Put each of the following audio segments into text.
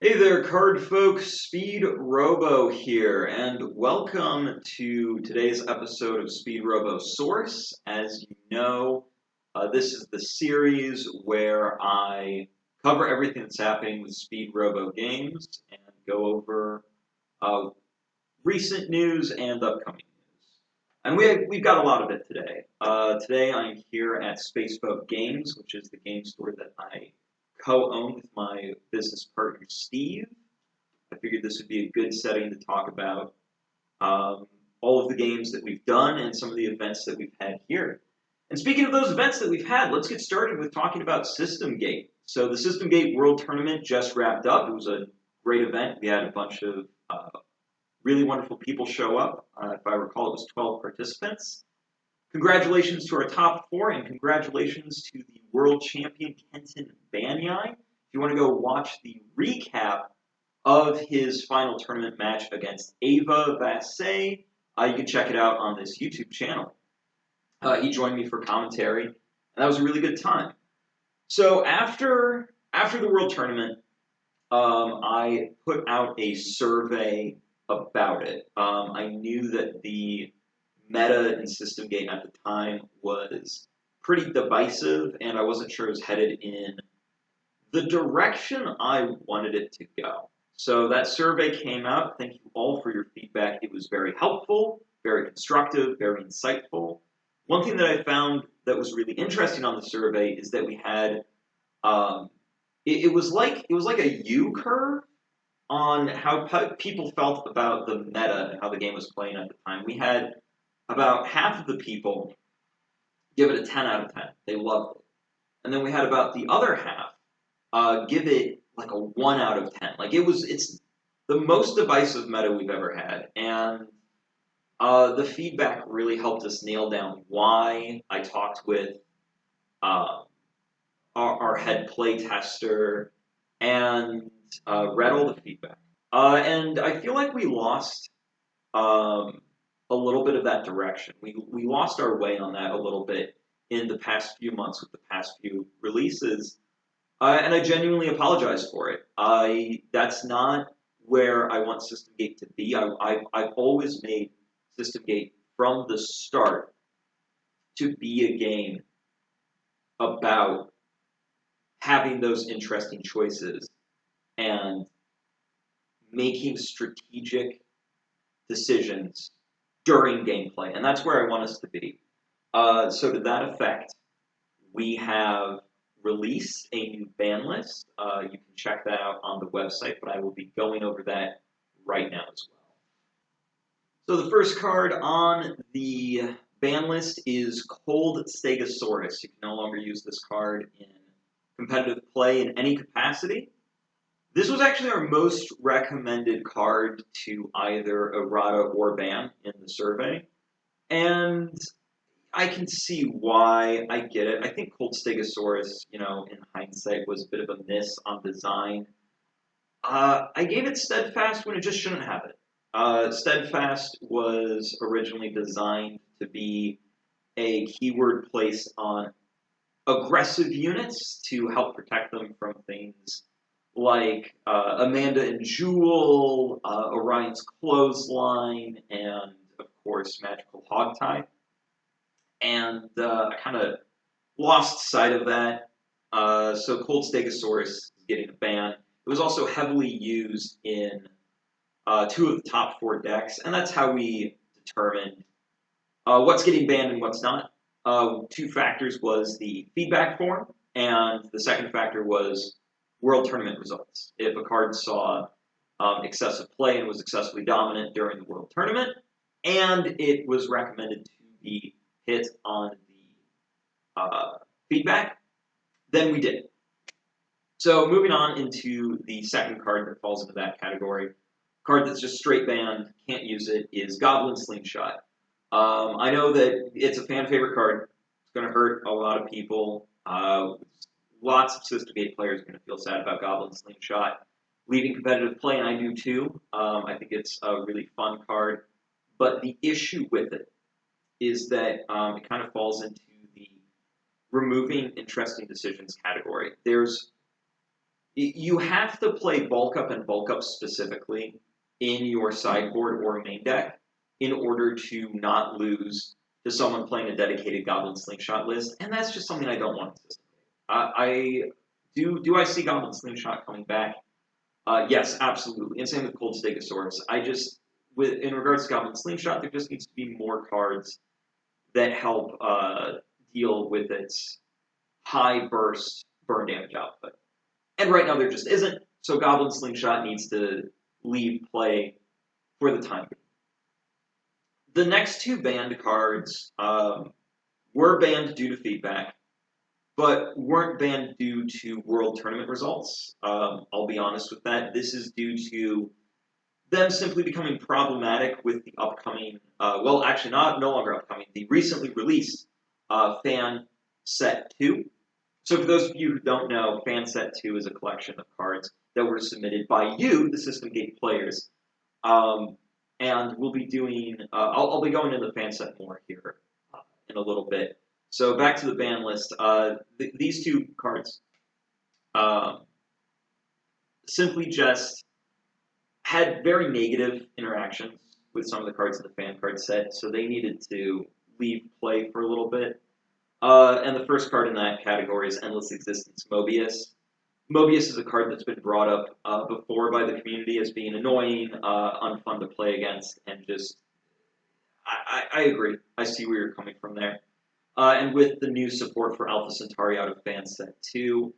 Hey there, card folks. Speedrobo here, and welcome to today's episode of Speedrobo Source. As you know, this is the series where I cover everything that's happening with Speedrobo games and go over uh, recent news and upcoming news. And we've got a lot of it today. Today I'm here at Spaceboat Games, which is the game store that I co-own with my business partner Steve. I figured this would be a good setting to talk about um, all of the games that we've done and some of the events that we've had here. And speaking of those events that we've had, let's get started with talking about System Gate. So the System Gate World Tournament just wrapped up. It was a great event. We had a bunch of really wonderful people show up. If I recall, it was 12 participants. Congratulations to our top four, and congratulations to the world champion Kenton Banyai. If you want to go watch the recap of his final tournament match against Ava Vassay, you can check it out on this YouTube channel. He joined me for commentary, and that was a really good time. So after the World Tournament, I put out a survey about it. I knew that the meta in System Game at the time was pretty divisive, and I wasn't sure it was headed in the direction I wanted it to go. So that survey came out. Thank you all for your feedback. It was very helpful, very constructive, very insightful. One thing that I found that was really interesting on the survey is that we had it was like a U curve on how people felt about the meta and how the game was playing at the time. We had about half of the people give it a 10 out of 10. They loved it. And then we had about the other half give it like a 1 out of 10. It's the most divisive meta we've ever had. And the feedback really helped us nail down why. I talked with uh, our head play tester and read all the feedback. And I feel like we lost a little bit of that direction. We lost our way on that a little bit in the past few months with the past few releases, and I genuinely apologize for it. That's not where I want System Gate to be. I've always made System Gate from the start to be a game about having those interesting choices and making strategic decisions during gameplay, and that's where I want us to be. So to that effect, we have released a new ban list. You can check that out on the website, but I will be going over that right now as well. So the first card on the ban list is Cold Stegosaurus. You can no longer use this card in competitive play in any capacity. This was actually our most recommended card to either errata or ban in the survey. And I can see why. I get it. I think Cold Stegosaurus, in hindsight, was a bit of a miss on design. I gave it Steadfast when it just shouldn't have it. Steadfast was originally designed to be a keyword placed on aggressive units to help protect them from things like Amanda and Jewel, Orion's Clothesline, and of course Magical Hogtie. And I kind of lost sight of that. So Cold Stegosaurus is getting a ban. It was also heavily used in two of the top four decks, and that's how we determined what's getting banned and what's not. Two factors was the feedback form, and the second factor was World Tournament results. If a card saw excessive play and was excessively dominant during the World Tournament, and it was recommended to be hit on the feedback, then we did. So moving on into the second card that falls into that category, card that's just straight banned, can't use it, is Goblin Slingshot. I know that it's a fan favorite card. It's going to hurt a lot of people. Lots of System Gate players are going to feel sad about Goblin Slingshot leaving competitive play, and I do too. I think it's a really fun card. But the issue with it is that it kind of falls into the removing interesting decisions category. There's You have to play bulk up and bulk up specifically in your sideboard or main deck in order to not lose to someone playing a dedicated Goblin Slingshot list, and that's just something I don't want to anticipate. I do I see Goblin Slingshot coming back? Yes, absolutely. And same with Cold Stegosaurus. In regards to Goblin Slingshot, there just needs to be more cards that help deal with its high burst burn damage output. And right now there just isn't, so Goblin Slingshot needs to leave play for the time being. The next two banned cards were banned due to feedback, but weren't banned due to World Tournament results. I'll be honest with that. This is due to them simply becoming problematic with the upcoming, well, actually no longer upcoming, the recently released Fan Set 2. So for those of you who don't know, Fan Set 2 is a collection of cards that were submitted by you, the System Gate players. And we'll be doing, I'll be going into the Fan Set more here in a little bit. So back to the ban list. These two cards simply just had very negative interactions with some of the cards in the fan card set, so they needed to leave play for a little bit. And the first card in that category is Endless Existence Mobius. Mobius is a card that's been brought up before by the community as being annoying, unfun to play against, and just, I agree. I see where you're coming from there. And with the new support for Alpha Centauri out of Fan Set 2,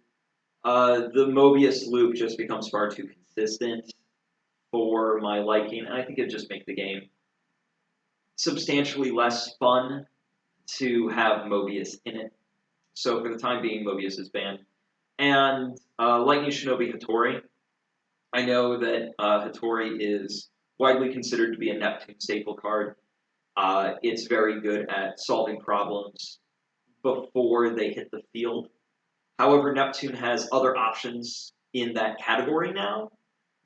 the Mobius loop just becomes far too consistent for my liking, and I think it'd just make the game substantially less fun to have Mobius in it. So for the time being, Mobius is banned. And Lightning Shinobi Hattori. I know that Hattori is widely considered to be a Neptune staple card. It's very good at solving problems before they hit the field. However, Neptune has other options in that category now.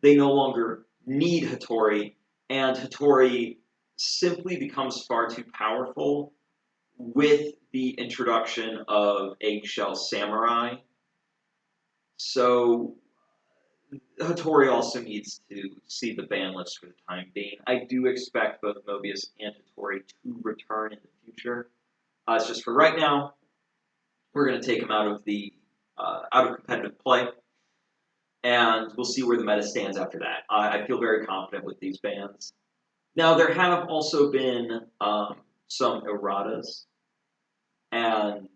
They no longer need Hattori, and Hattori simply becomes far too powerful with the introduction of Eggshell Samurai. So Hattori also needs to see the ban list for the time being. I do expect both Mobius and Hattori to return in the future. It's just for right now, we're going to take them out of competitive play, and we'll see where the meta stands after that. I feel very confident with these bans. Now, there have also been some erratas, and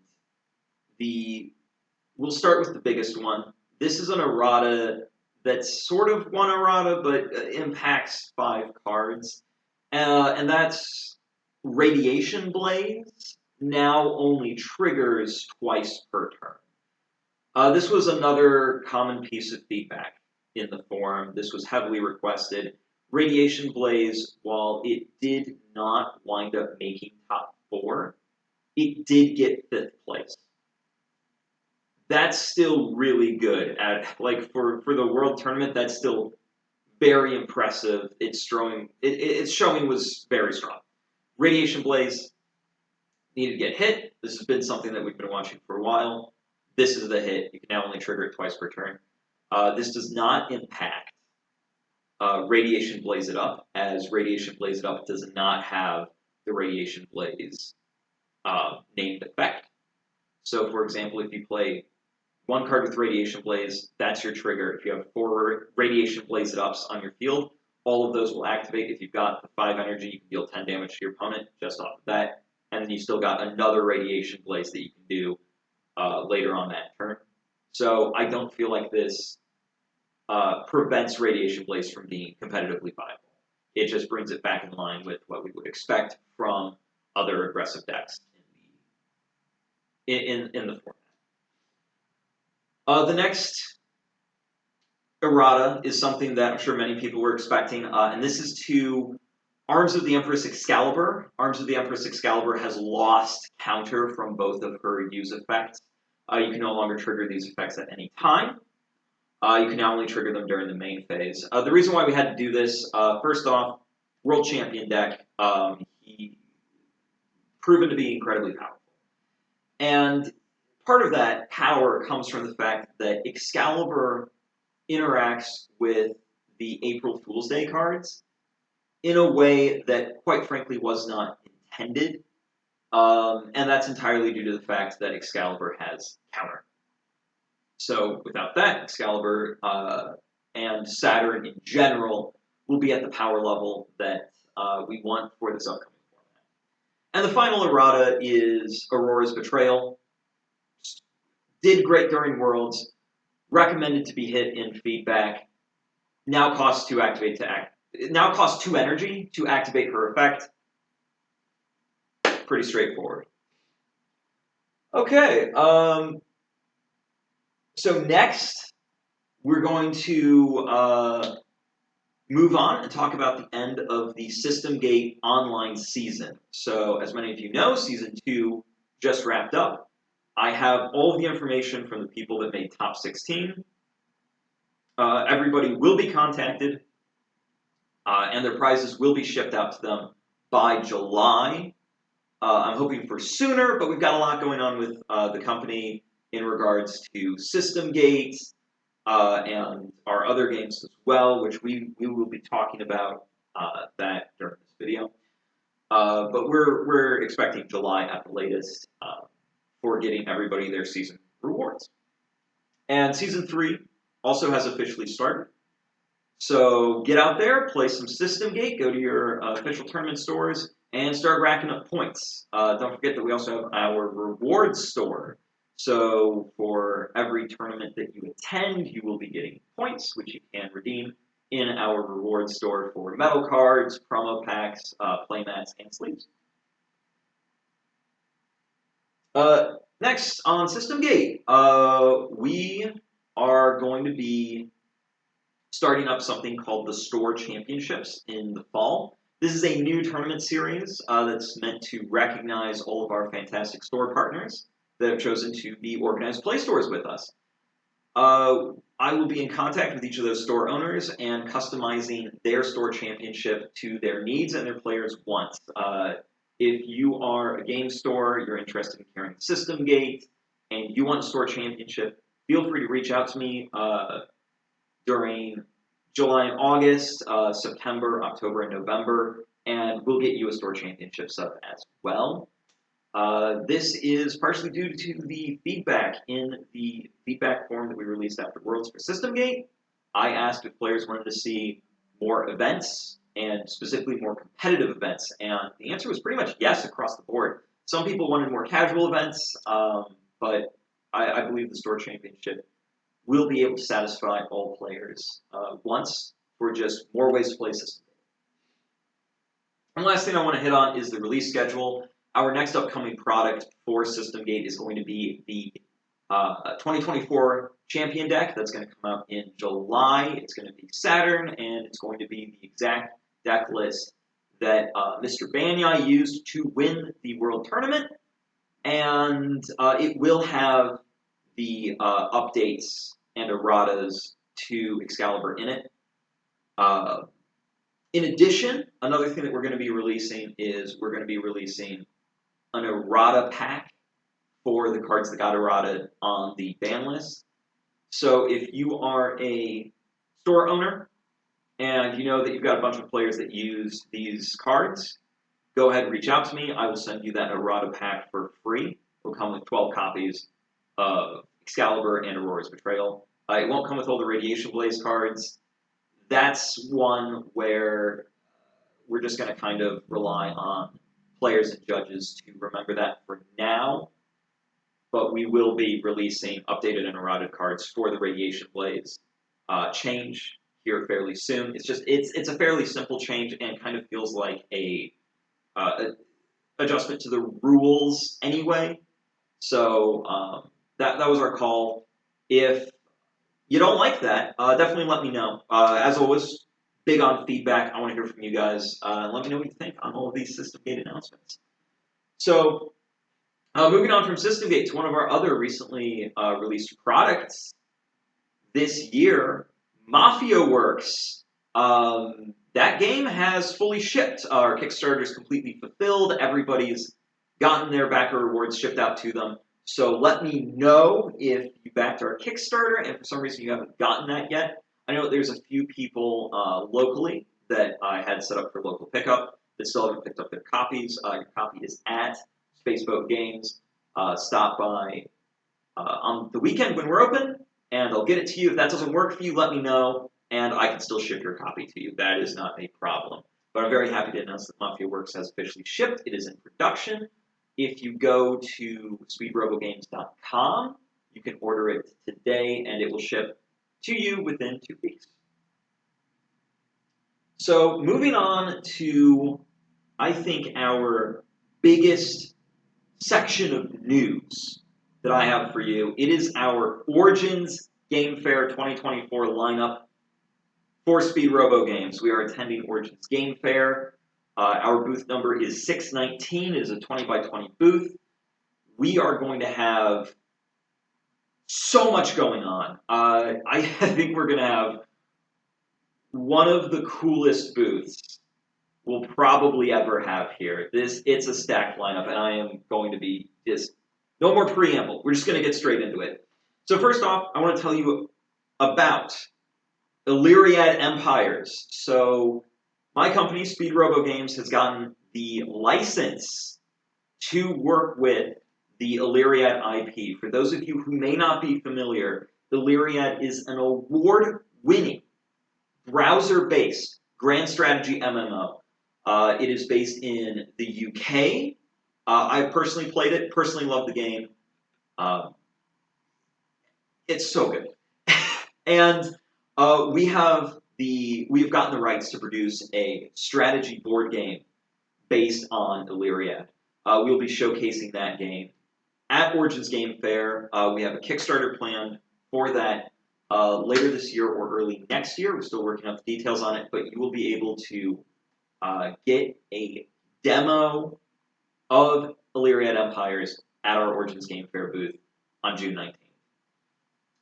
we'll start with the biggest one. This is an errata that's sort of one errata, but impacts 5 cards, and that's Radiation Blaze now only triggers twice per turn. This was another common piece of feedback in the forum. This was heavily requested. Radiation Blaze, while it did not wind up making top 4, it did get 5th place. That's still really good. For the World Tournament, that's still very impressive. Its showing was very strong. Radiation Blaze needed to get hit. This has been something that we've been watching for a while. This is the hit. You can now only trigger it twice per turn. This does not impact Radiation Blaze It Up, as Radiation Blaze It Up does not have the Radiation Blaze named effect. So, for example, if you play 1 card with Radiation Blaze, that's your trigger. If you have 4 Radiation Blaze It Ups on your field, all of those will activate. If you've got the 5 energy, you can deal 10 damage to your opponent just off of that. And then you still got another Radiation Blaze that you can do later on that turn. So I don't feel like this prevents Radiation Blaze from being competitively viable. It just brings it back in line with what we would expect from other aggressive decks in the format. The next errata is something that I'm sure many people were expecting, and this is to Arms of the Empress Excalibur. Arms of the Empress Excalibur has lost counter from both of her use effects. You can no longer trigger these effects at any time. You can now only trigger them during the main phase. The reason why we had to do this, first off, World Champion deck, he proven to be incredibly powerful. And part of that power comes from the fact that Excalibur interacts with the April Fool's Day cards in a way that, quite frankly, was not intended. And that's entirely due to the fact that Excalibur has counter. So without that, Excalibur and Saturn in general will be at the power level that we want for this upcoming format. And the final errata is Aurora's Betrayal. Did great during Worlds. Recommended to be hit in feedback. Now costs 2 Now costs 2 energy to activate her effect. Pretty straightforward. Okay. So next, we're going to move on and talk about the end of the System Gate online season. So, as many of you know, Season 2 just wrapped up. I have all of the information from the people that made Top 16. Everybody will be contacted, and their prizes will be shipped out to them by July. I'm hoping for sooner, but we've got a lot going on with the company in regards to System Gate and our other games as well, which we will be talking about that during this video. But we're expecting July at the latest for getting everybody their season rewards. And Season 3 also has officially started. So get out there, play some System Gate, go to your official tournament stores, and start racking up points. Don't forget that we also have our rewards store. So for every tournament that you attend, you will be getting points, which you can redeem in our rewards store for medal cards, promo packs, playmats, and sleeves. Next, on System Gate, we are going to be starting up something called the Store Championships in the fall. This is a new tournament series that's meant to recognize all of our fantastic store partners that have chosen to be organized play stores with us. I will be in contact with each of those store owners and customizing their store championship to their needs and their players' wants. If you are a game store, you're interested in carrying System Gate, and you want a store championship, feel free to reach out to me during July and August, September, October, and November, and we'll get you a store championship sub as well. This is partially due to the feedback in the feedback form that we released after Worlds for System Gate. I asked if players wanted to see more events, and specifically more competitive events, and the answer was pretty much yes across the board. Some people wanted more casual events, but I believe the Store Championship will be able to satisfy all players once for just more ways to play System Gate. And last thing I want to hit on is the release schedule. Our next upcoming product for System Gate is going to be the 2024 Champion deck. That's going to come out in July. It's going to be Saturn, and it's going to be the exact deck list that Mr. Banyai used to win the World Tournament. And it will have the updates and erratas to Excalibur in it. In addition, another thing that we're going to be releasing is we're going to be releasing an errata pack for the cards that got errata on the ban list. So if you are a store owner and you know that you've got a bunch of players that use these cards, go ahead and reach out to me. I will send you that errata pack for free. It'll come with 12 copies of Excalibur and Aurora's Betrayal. It won't come with all the Radiation Blaze cards. That's one where we're just going to kind of rely on players and judges to remember that for now. But we will be releasing updated and errata cards for the Radiation Blaze change here fairly soon. It's a fairly simple change and kind of feels like a adjustment to the rules anyway. So that was our call. If you don't like that, definitely let me know. As always, big on feedback. I want to hear from you guys. Let me know what you think on all of these System Gate announcements. So, moving on from System Gate to one of our other recently released products this year, Mafia Works. That game has fully shipped. Our Kickstarter is completely fulfilled. Everybody's gotten their backer rewards shipped out to them. So let me know if you backed our Kickstarter, and for some reason you haven't gotten that yet. I know that there's a few people locally that I had set up for local pickup that still haven't picked up their copies. Your copy is at Spaceboat Games. Stop by on the weekend when we're open, and I'll get it to you. If that doesn't work for you, let me know, and I can still ship your copy to you. That is not a problem. But I'm very happy to announce that Mafia Works has officially shipped. It is in production. If you go to speedrobogames.com, you can order it today, and it will ship to you within 2 weeks. So moving on to, I think, our biggest section of news that I have for you. It is our Origins Game Fair 2024 lineup for Speedrobo Games. We are attending Origins Game Fair. Our booth number is 619. It is a 20 by 20 booth. We are going to have so much going on. I think we're going to have one of the coolest booths we'll probably ever have here. It's a stacked lineup, and I am going to be just no more preamble. We're just going to get straight into it. So first off, I want to tell you about Illyriad Empires. So my company, Speedrobo Games, has gotten the license to work with the Illyriad IP. For those of you who may not be familiar, Illyriad is an award-winning, browser-based grand strategy MMO. It is based in the UK. I personally played it, personally love the game. It's so good. And we've gotten the rights to produce a strategy board game based on Illyriad. We'll be showcasing that game at Origins Game Fair. We have a Kickstarter planned for that later this year or early next year. We're still working out the details on it, but you will be able to get a demo of Illyriad Empires at our Origins Game Fair booth on June 19th.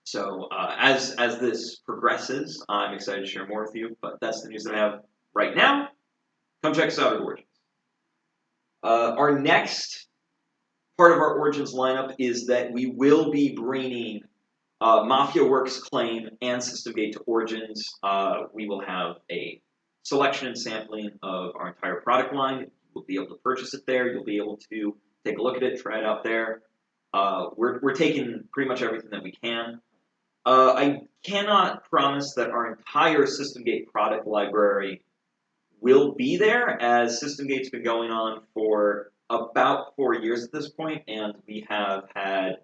So as this progresses, I'm excited to share more with you, but that's the news that I have right now. Come check us out at Origins. Our next part of our Origins lineup is that we will be bringing Mafia Works Claim and System Gate to Origins. We will have a selection and sampling of our entire product line. You'll be able to purchase it there. You'll be able to take a look at it, try it out there. We're taking pretty much everything that we can. I cannot promise that our entire System Gate product library will be there, as System Gate's been going on for about 4 years at this point, and we have had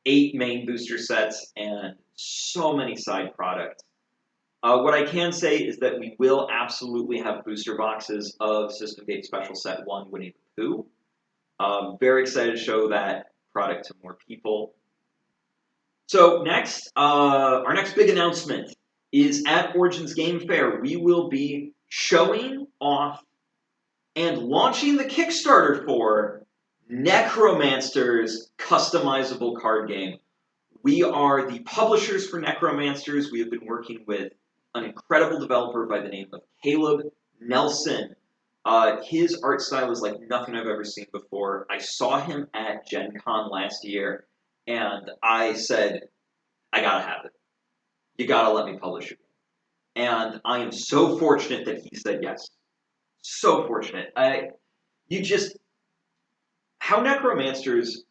8 main booster sets and so many side products. What I can say is that we will absolutely have booster boxes of System Gate Special Set 1 Winnie the Pooh. Very excited to show that product to more people. So next, our next big announcement is at Origins Game Fair. We will be showing off and launching the Kickstarter for Necromansters customizable card game. We are the publishers for Necromansters. We have been working with an incredible developer by the name of Caleb Nelson. His art style is like nothing I've ever seen before. I saw him at Gen Con last year, and I said, I gotta have it. You gotta let me publish it. And I am so fortunate that he said yes. So fortunate. How Necromansters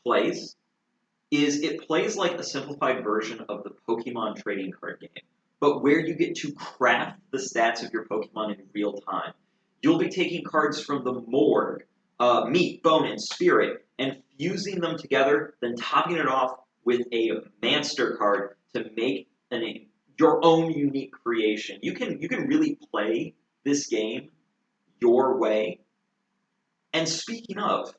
plays is it plays like a simplified version of the Pokemon trading card game, but where you get to craft the stats of your Pokemon in real time. You'll be taking cards from the Morgue, Meat, Bone, and Spirit, and fusing them together, then topping it off with a Manster card to make your own unique creation. You can really play this game your way. And speaking of,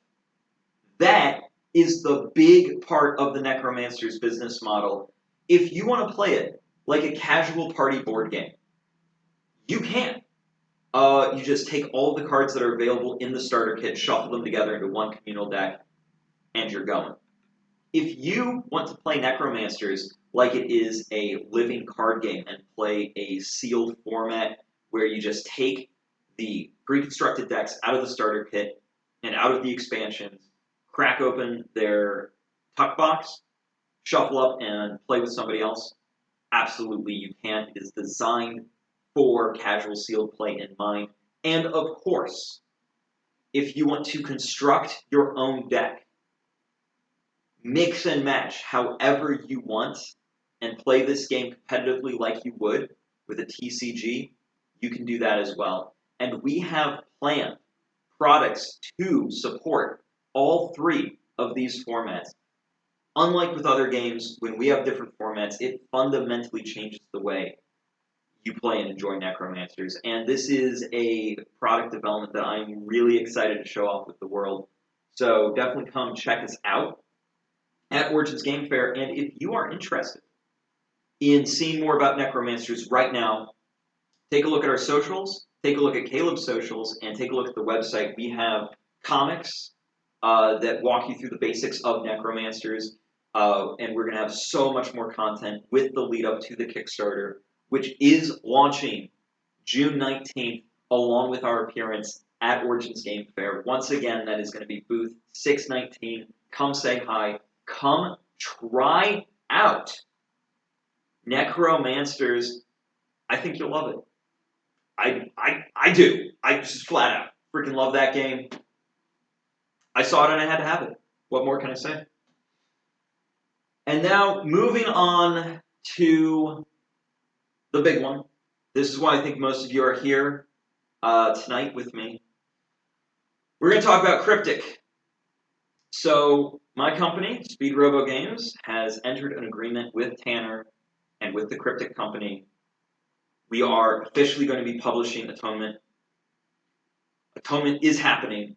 that is the big part of the Necromancer's business model. If you want to play it like a casual party board game, you can. You just take all the cards that are available in the starter kit, shuffle them together into one communal deck, and you're going. If you want to play Necromancers like it is a living card game and play a sealed format where you just take the pre-constructed decks out of the starter kit and out of the expansions, crack open their tuck box, shuffle up, and play with somebody else? Absolutely, you can. It is designed for casual sealed play in mind. And of course, if you want to construct your own deck, mix and match however you want, and play this game competitively like you would with a TCG, you can do that as well. And we have planned products to support all three of these formats. Unlike with other games, when we have different formats, it fundamentally changes the way you play and enjoy Necromancers. And this is a product development that I'm really excited to show off with the world. So definitely come check us out at Origins Game Fair. And if you are interested in seeing more about Necromancers right now, take a look at our socials, take a look at Caleb's socials, and take a look at the website. We have comics that walk you through the basics of Necromancers, and we're going to have so much more content with the lead up to the Kickstarter, which is launching June 19th, along with our appearance at Origins Game Fair. Once again, that is going to be booth 619. Come say hi. Come try out Necromansters. I think you'll love it. I do. I just flat out freaking love that game. I saw it and I had to have it. What more can I say? And now, moving on to the big one. This is why I think most of you are here tonight with me. We're going to talk about Kryptik. So, my company, Speedrobo Games, has entered an agreement with Tanner and with the Kryptik company. We are officially going to be publishing Atonement. Atonement is happening,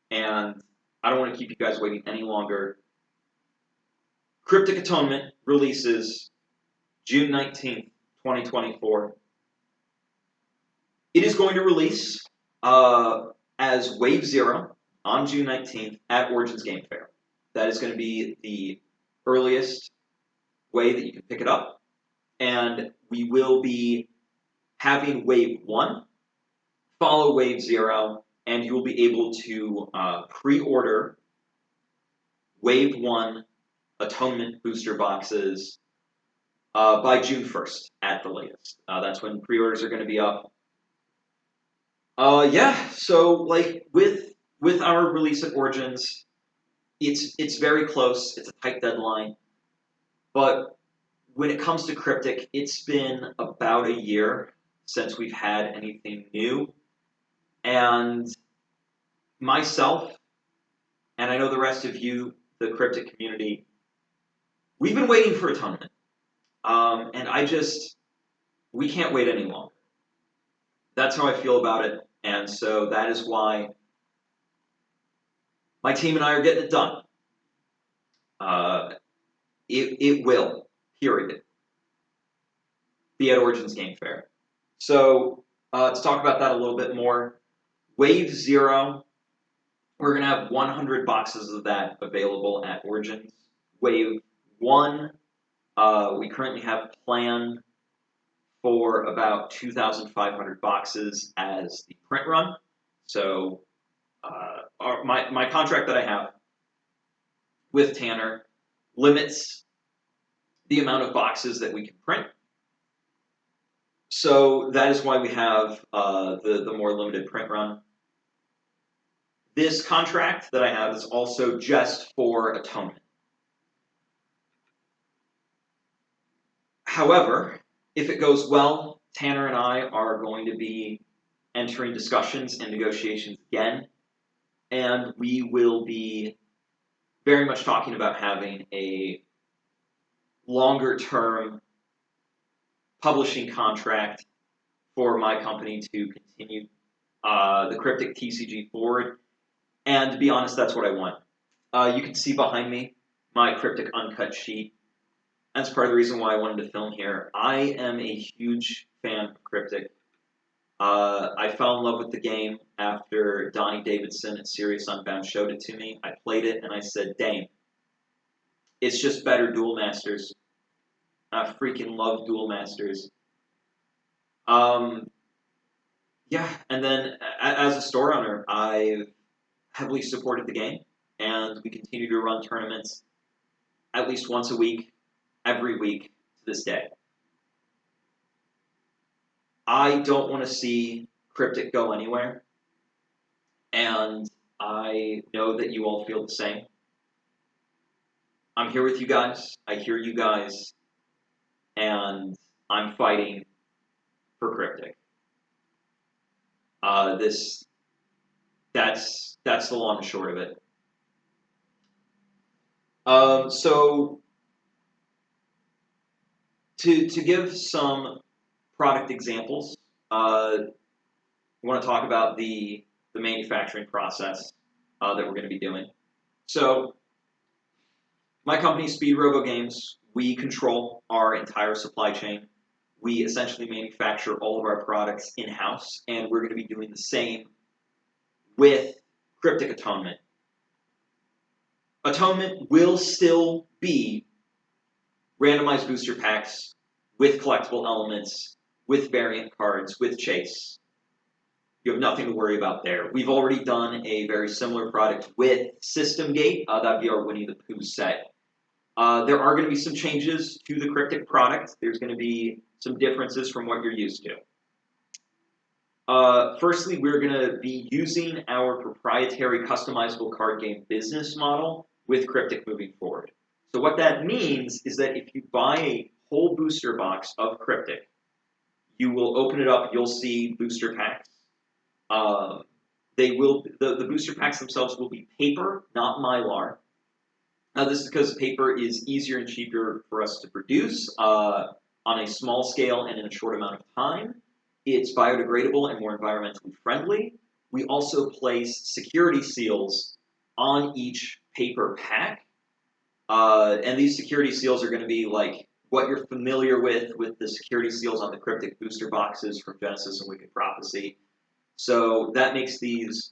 and I don't want to keep you guys waiting any longer. Kryptik Atonement releases June 19th, 2024. It is going to release as Wave 0 on June 19th at Origins Game Fair. That is going to be the earliest way that you can pick it up. And we will be having Wave 1 follow Wave 0, and you will be able to pre-order Wave 1 Atonement booster boxes by June 1st at the latest. That's when pre-orders are going to be up. So like with our release at Origins, it's very close. It's a tight deadline. But when it comes to Kryptik, it's been about a year since we've had anything new. And myself, and I know the rest of you, the Kryptik community, we've been waiting for Atonement. And we can't wait any longer. That's how I feel about it. And so that is why my team and I are getting it done. It will, period, be at Origins Game Fair. So let's talk about that a little bit more. Wave 0, we're going to have 100 boxes of that available at Origins. Wave 1, we currently have planned for about 2,500 boxes as the print run. So my contract that I have with Tanner limits the amount of boxes that we can print. So that is why we have the more limited print run. This contract that I have is also just for Atonement. However, if it goes well, Tanner and I are going to be entering discussions and negotiations again, and we will be very much talking about having a longer-term publishing contract for my company to continue the Kryptik TCG forward. And to be honest, that's what I want. You can see behind me my Kryptik uncut sheet. That's part of the reason why I wanted to film here. I am a huge fan of Kryptik. I fell in love with the game after Donnie Davidson at Sirius Unbound showed it to me. I played it and I said, dang, it's just better Duel Masters. I freaking love Duel Masters. Yeah, and then as a store owner, I've heavily supported the game, and we continue to run tournaments at least once a week, every week to this day. I don't want to see Kryptik go anywhere, and I know that you all feel the same. I'm here with you guys. I hear you guys, and I'm fighting for Kryptik. That's the long and short of it. So to give some product examples, I want to talk about the manufacturing process that we're going to be doing. So my company, Speedrobo Games, we control our entire supply chain. We essentially manufacture all of our products in-house, and we're going to be doing the same with Kryptik Atonement. Atonement will still be randomized booster packs with collectible elements, with variant cards, with chase. You have nothing to worry about there. We've already done a very similar product with System Gate. That'd be our Winnie the Pooh set. There are going to be some changes to the Kryptik product. There's going to be some differences from what you're used to. Firstly, we're going to be using our proprietary customizable card game business model with Kryptik moving forward. So what that means is that if you buy a whole booster box of Kryptik, you will open it up, you'll see booster packs. The booster packs themselves will be paper, not Mylar. This is because paper is easier and cheaper for us to produce on a small scale and in a short amount of time. It's biodegradable and more environmentally friendly. We also place security seals on each paper pack. And these security seals are going to be like what you're familiar with the security seals on the Kryptik booster boxes from Genesis and Wicked Prophecy. So that makes these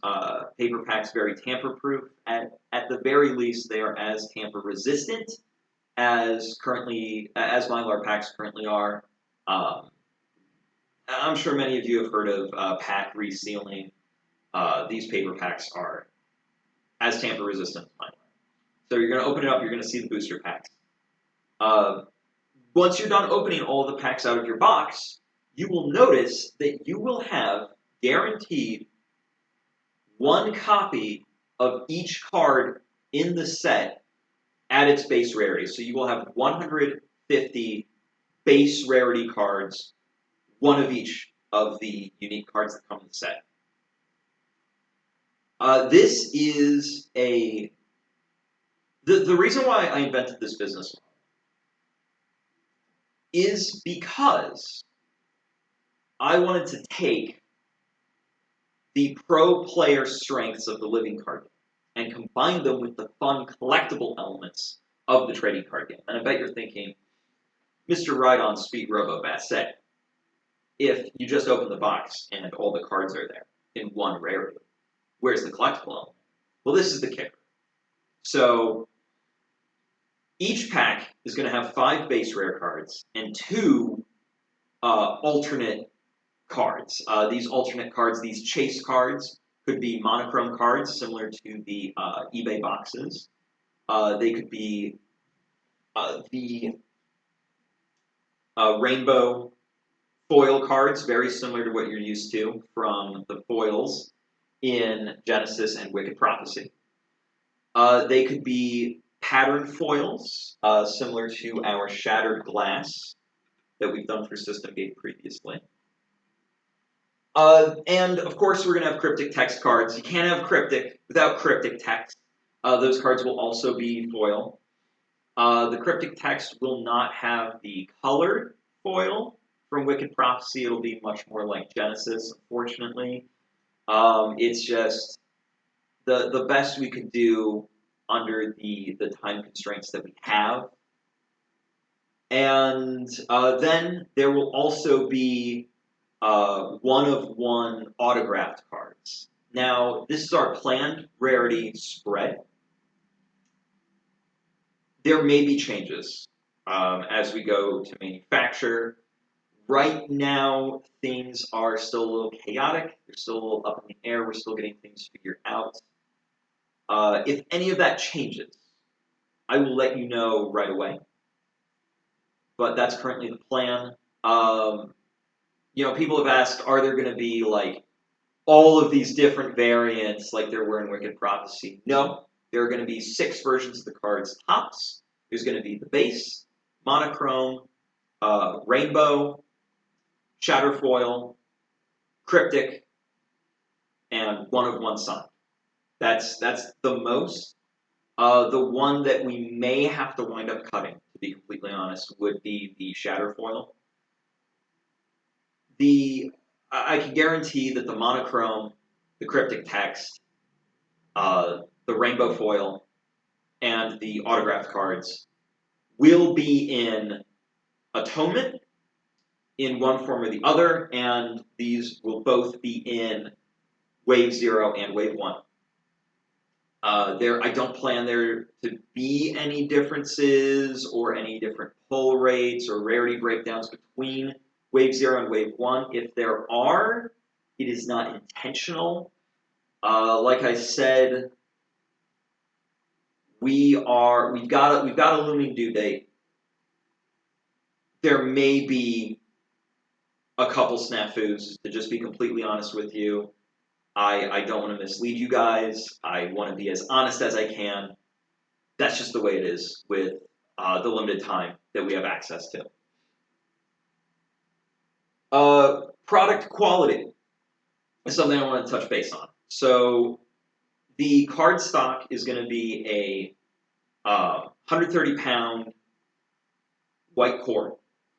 paper packs very tamper-proof. At the very least, they are as tamper-resistant as Mylar packs currently are. I'm sure many of you have heard of pack resealing. These paper packs are as tamper-resistant as Mylar. So you're going to open it up, you're going to see the booster packs. Once you're done opening all the packs out of your box, you will notice that you will have guaranteed one copy of each card in the set at its base rarity. So you will have 150 base rarity cards, one of each of the unique cards that come in the set. This is the reason why I invented this business model is because I wanted to take the pro player strengths of the living card game and combine them with the fun collectible elements of the trading card game. And I bet you're thinking, Mr. Ride-On Speedrobo Basset, if you just open the box and all the cards are there in one rarity, where's the collectible element? Well, this is the kicker. So each pack is going to have 5 base rare cards and 2 alternate cards. These alternate cards, these chase cards, could be monochrome cards similar to the eBay boxes. They could be the rainbow foil cards, very similar to what you're used to from the foils in Genesis and Wicked Prophecy. They could be pattern foils, similar to our Shattered Glass that we've done for System Gate previously. And, of course, we're going to have Kryptik text cards. You can't have Kryptik without Kryptik text. Those cards will also be foil. The Kryptik text will not have the colored foil from Wicked Prophecy. It'll be much more like Genesis, unfortunately. It's just the best we could do under the time constraints that we have. And then there will also be one-of-one autographed cards. Now, this is our planned rarity spread. There may be changes as we go to manufacture. Right now, things are still a little chaotic. They're still a little up in the air. We're still getting things figured out. If any of that changes, I will let you know right away. But that's currently the plan. People have asked, are there going to be like all of these different variants like there were in Wicked Prophecy? No, there are going to be 6 versions of the cards tops. There's going to be the base, monochrome, rainbow, shatterfoil, Kryptik, and one of one sign. That's the most. The one that we may have to wind up cutting, to be completely honest, would be the shatterfoil. I can guarantee that the monochrome, the Kryptik text, the rainbow foil, and the autographed cards will be in Atonement in one form or the other, and these will both be in Wave 0 and Wave 1. I don't plan there to be any differences or any different pull rates or rarity breakdowns between Wave 0 and Wave 1. If there are, it is not intentional. Like I said, we've got a looming due date. There may be a couple snafus, to just be completely honest with you. I don't want to mislead you guys. I want to be as honest as I can. That's just the way it is with the limited time that we have access to. Product quality is something I want to touch base on. So the card stock is going to be a 130-pound white core.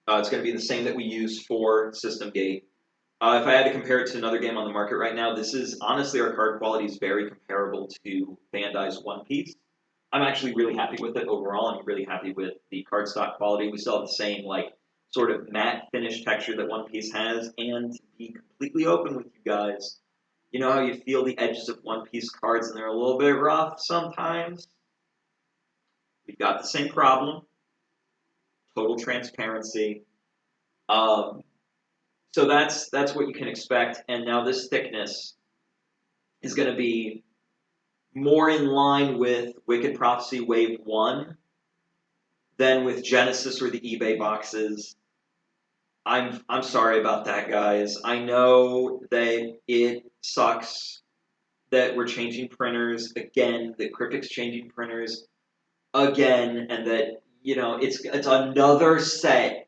It's going to be the same that we use for System Gate. If I had to compare it to another game on the market right now, this is honestly, our card quality is very comparable to Bandai's One Piece. I'm actually really happy with it overall. I'm really happy with the cardstock quality. We still have the same sort of matte finish texture that One Piece has. And to be completely open with you guys, you know how you feel the edges of One Piece cards and they're a little bit rough sometimes? We've got the same problem. Total transparency. So that's what you can expect. And now this thickness is going to be more in line with Wicked Prophecy Wave 1 than with Genesis or the eBay boxes. I'm sorry about that, guys. I know that it sucks that we're changing printers again, that Kryptik's changing printers again, and that, it's another set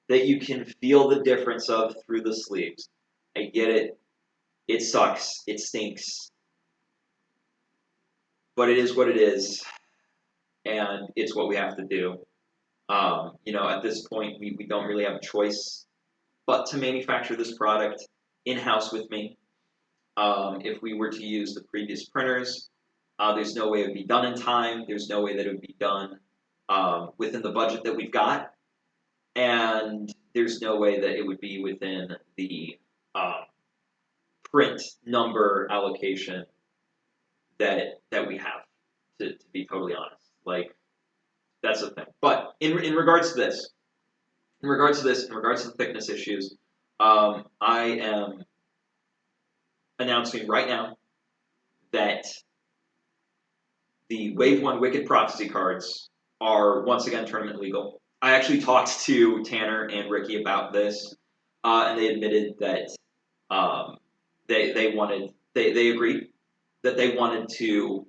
that you can feel the difference of through the sleeves. I get it. It sucks. It stinks. But it is what it is, and it's what we have to do. At this point, we don't really have a choice but to manufacture this product in-house with me. If we were to use the previous printers, there's no way it would be done in time. There's no way that it would be done within the budget that we've got. And there's no way that it would be within the print number allocation that we have, to be totally honest. That's the thing. But in regards to this, in regards to the thickness issues, I am announcing right now that the Wave 1 Wicked Prophecy cards are once again tournament legal. I actually talked to Tanner and Ricky about this, and they admitted that they agreed that they wanted to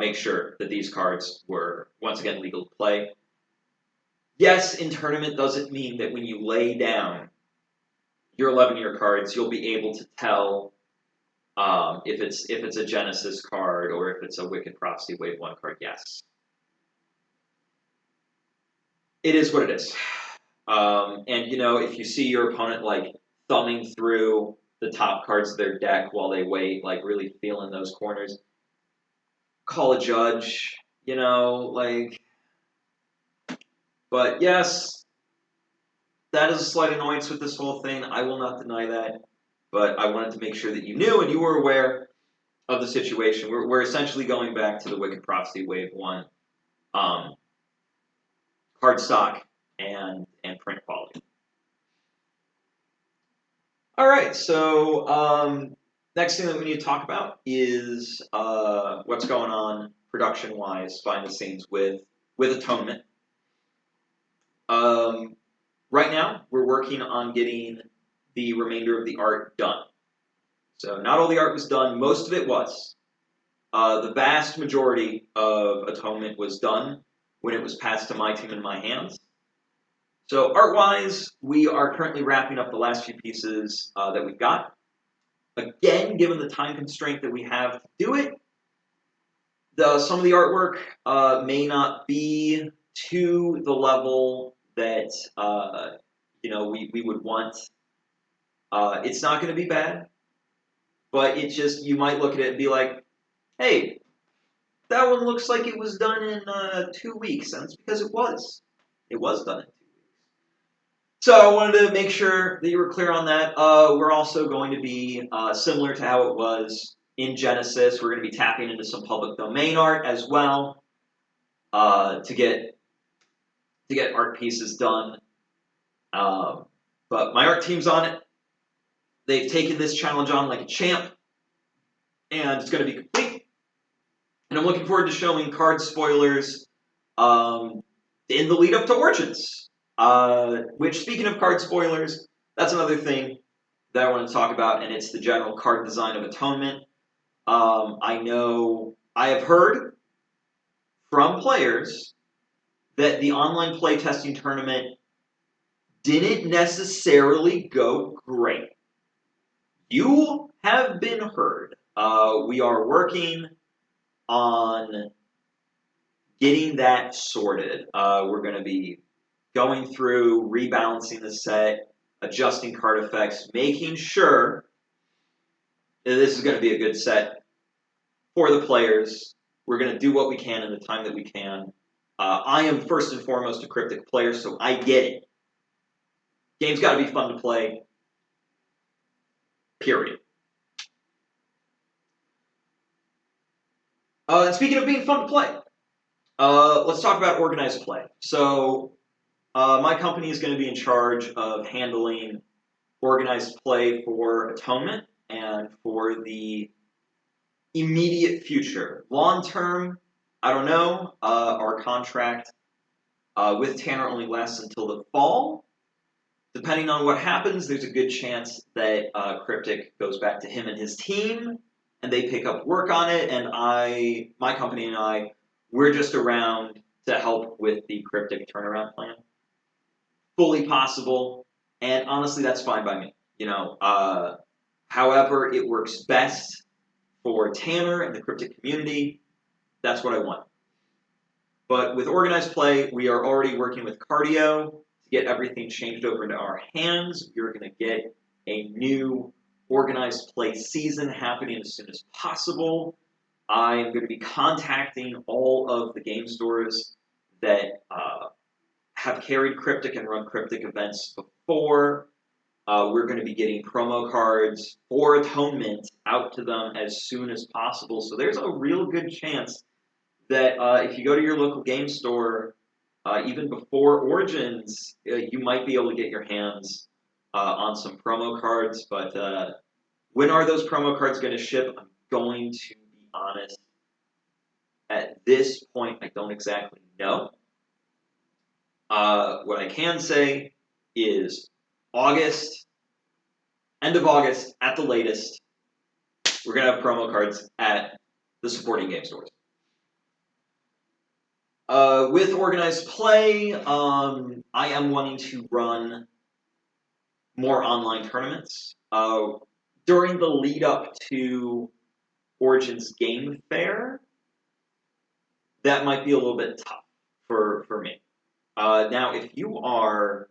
make sure that these cards were once again legal to play. Yes, in tournament doesn't mean that when you lay down your 11-year cards, you'll be able to tell if it's a Genesis card or if it's a Wicked Prophecy Wave 1 card. Yes. It is what it is. And, if you see your opponent, thumbing through the top cards of their deck while they wait, really feeling those corners, call a judge, But, yes, that is a slight annoyance with this whole thing. I will not deny that. But I wanted to make sure that you knew and you were aware of the situation. We're essentially going back to the Wicked Prophecy Wave 1 cardstock and print quality. All right, so Next thing that we need to talk about is what's going on production-wise, behind the scenes with Atonement. Right now, we're working on getting the remainder of the art done. So not all the art was done. Most of it was. The vast majority of Atonement was done when it was passed to my team in my hands. So art-wise, we are currently wrapping up the last few pieces that we've got. Again, given the time constraint that we have to do it, some of the artwork may not be to the level that we would want. It's not going to be bad, but it just, you might look at it and be like, hey, that one looks like it was done in 2 weeks, and it's because it was. It was done in 2 weeks. So I wanted to make sure that you were clear on that. We're also going to be similar to how it was in Genesis. We're going to be tapping into some public domain art as well to get art pieces done. But my art team's on it. They've taken this challenge on like a champ, and it's going to be complete. And I'm looking forward to showing card spoilers in the lead up to Origins. Which, speaking of card spoilers, that's another thing that I want to talk about, and it's the general card design of Atonement. I know I have heard from players that the online playtesting tournament didn't necessarily go great. You have been heard. We are working on getting that sorted. We're going to be going through, rebalancing the set, adjusting card effects, making sure that this is going to be a good set for the players. We're going to do what we can in the time that we can. I am first and foremost a Kryptik player, so I get it. Game's got to be fun to play. Period. And speaking of being fun to play, let's talk about organized play. So my company is going to be in charge of handling organized play for Atonement and for the immediate future. Long term, I don't know. Our contract with Tanner only lasts until the fall. Depending on what happens, there's a good chance that Kryptik goes back to him and his team, and they pick up work on it, and my company and I, we're just around to help with the Kryptik turnaround plan. Fully possible, and honestly, that's fine by me. However it works best for Tanner and the Kryptik community, that's what I want. But with organized play, we are already working with Cardio to get everything changed over into our hands. We're going to get a new organized play season happening as soon as possible. I am going to be contacting all of the game stores that have carried Kryptik and run Kryptik events before. We're going to be getting promo cards for Atonement out to them as soon as possible. So there's a real good chance that if you go to your local game store, even before Origins, you might be able to get your hands on some promo cards. But when are those promo cards going to ship? I'm going to be honest. At this point, I don't exactly know. What I can say is August, end of August at the latest, we're going to have promo cards at the supporting game stores. With organized play, I am wanting to run more online tournaments. During the lead up to Origins Game Fair, that might be a little bit tough for me. Now, if you are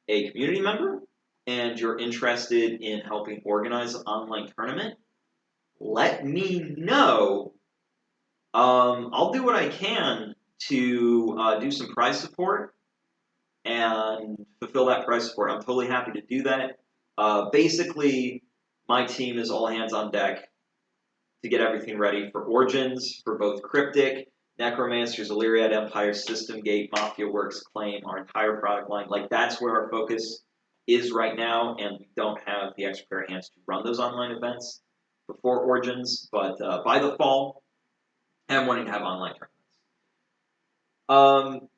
a community member and you're interested in helping organize an online tournament, let me know. I'll do what I can to do some prize support and fulfill that prize support. I'm totally happy to do that. Basically, my team is all hands on deck to get everything ready for Origins, for both Kryptik, Necromansters, Illyriad, Empire, System Gate, Mafia Works, Claim, our entire product line. Like, that's where our focus is right now, and we don't have the extra pair of hands to run those online events. before Origins, but by the fall, I'm wanting to have online tournaments.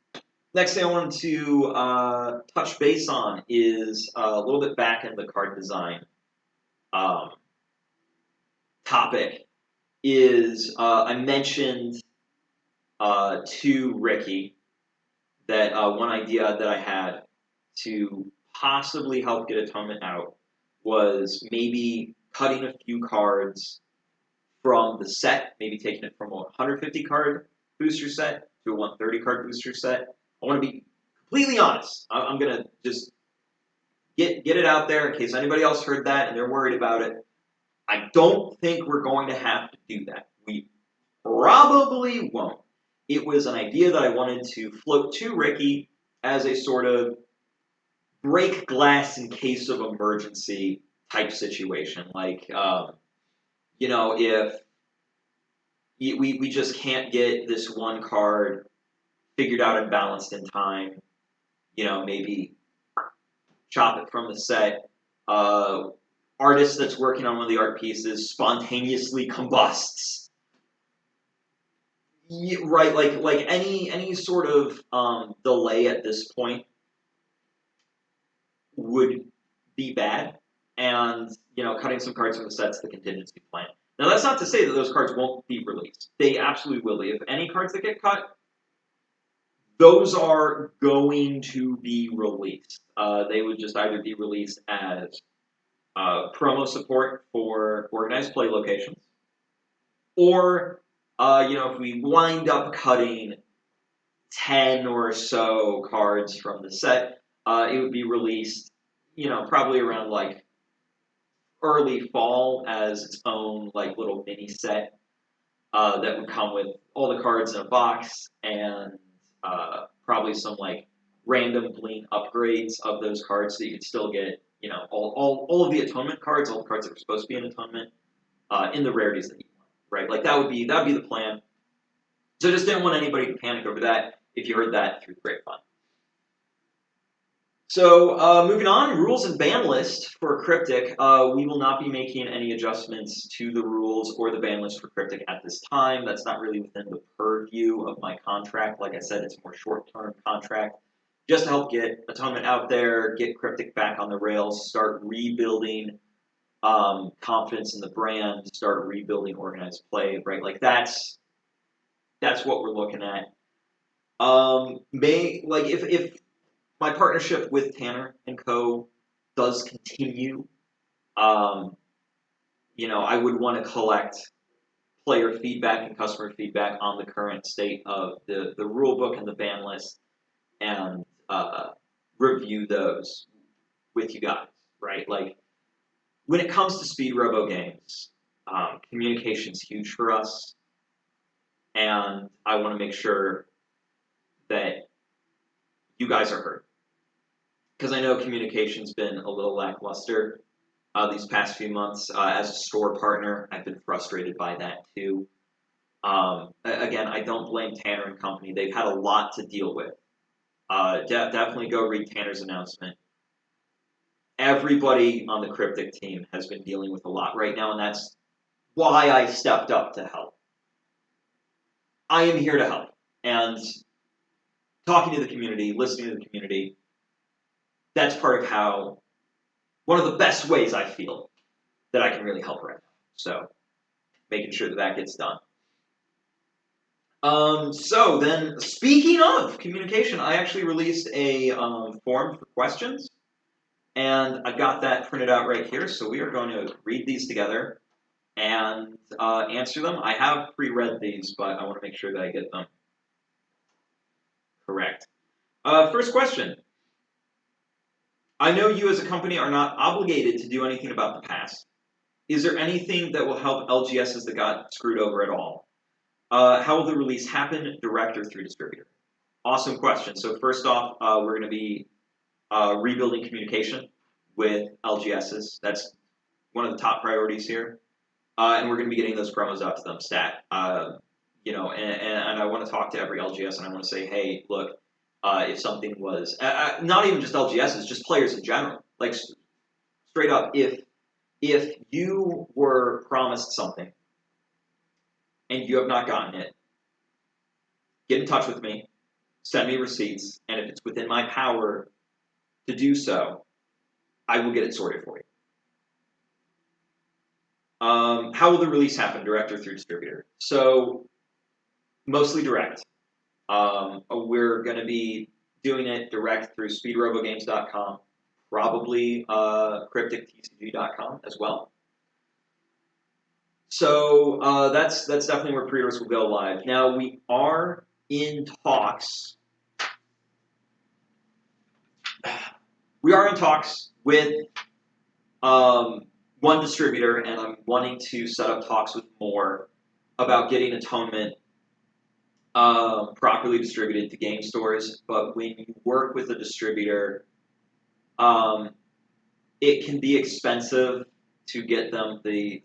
Next thing I wanted to touch base on is a little bit back in the card design topic. Is I mentioned to Ricky that one idea that I had to possibly help get Atonement out was maybe cutting a few cards from the set, maybe taking it from a 150 card booster set to a 130 card booster set. I want to be completely honest. I'm going to just get it out there in case anybody else heard that and they're worried about it. I don't think we're going to have to do that. We probably won't. It was an idea that I wanted to float to Ricky as a sort of break glass in case of emergency type situation. Like, if we just can't get this one card figured out and balanced in time, maybe chop it from the set. Artist that's working on one of the art pieces spontaneously combusts. Right, like any sort of delay at this point would be bad, and cutting some cards from the set's the contingency plan. Now that's not to say that those cards won't be released. They absolutely will be. If any cards that get cut, those are going to be released. They would just either be released as promo support for organized play locations, or if we wind up cutting 10 or so cards from the set, it would be released, probably around like early fall as its own like little mini set that would come with all the cards in a box and probably some like random bling upgrades of those cards so you could still get, all of the Atonement cards, all the cards that are supposed to be in Atonement, in the rarities that you want, right? Like that would be the plan. So just didn't want anybody to panic over that if you heard that through the grapevine. So moving on, rules and ban list for Kryptik. We will not be making any adjustments to the rules or the ban list for Kryptik at this time. That's not really within the purview of my contract. Like I said, it's a more short-term contract. Just to help get Atonement out there, get Kryptik back on the rails, start rebuilding confidence in the brand, start rebuilding organized play, right? Like that's what we're looking at. If my partnership with Tanner and Co. does continue, I would want to collect player feedback and customer feedback on the current state of the rule book and the ban list and review those with you guys, right? Like, when it comes to Speedrobo games, communication's huge for us, and I want to make sure that you guys are heard. Because I know communication's been a little lackluster these past few months. As a store partner, I've been frustrated by that too. Again, I don't blame Tanner and company. They've had a lot to deal with. Definitely go read Tanner's announcement. Everybody on the Kryptik team has been dealing with a lot right now, and that's why I stepped up to help. I am here to help. And talking to the community, listening to the community, that's part of one of the best ways I feel that I can really help right now. So, making sure that gets done. So then, speaking of communication, I actually released a form for questions, and I've got that printed out right here, so we are going to read these together and answer them. I have pre-read these, but I want to make sure that I get them correct. First question. I know you as a company are not obligated to do anything about the past. Is there anything that will help LGSs that got screwed over at all? How will the release happen, direct or through distributor? Awesome question. So first off, we're going to be rebuilding communication with LGSs. That's one of the top priorities here. And we're going to be getting those promos out to them stat. And I want to talk to every LGS and I want to say, hey, look, if something was, not even just LGSs, just players in general, like straight up, if if you were promised something and you have not gotten it, get in touch with me, send me receipts, and if it's within my power to do so, I will get it sorted for you. How will the release happen, direct or through distributor? So, mostly direct. We're going to be doing it direct through speedrobogames.com, probably kryptiktcg.com as well. So that's definitely where pre-orders will go live. Now, we are in talks. We are in talks with one distributor, and I'm wanting to set up talks with more about getting Atonement properly distributed to game stores. But when you work with a distributor, it can be expensive to get them to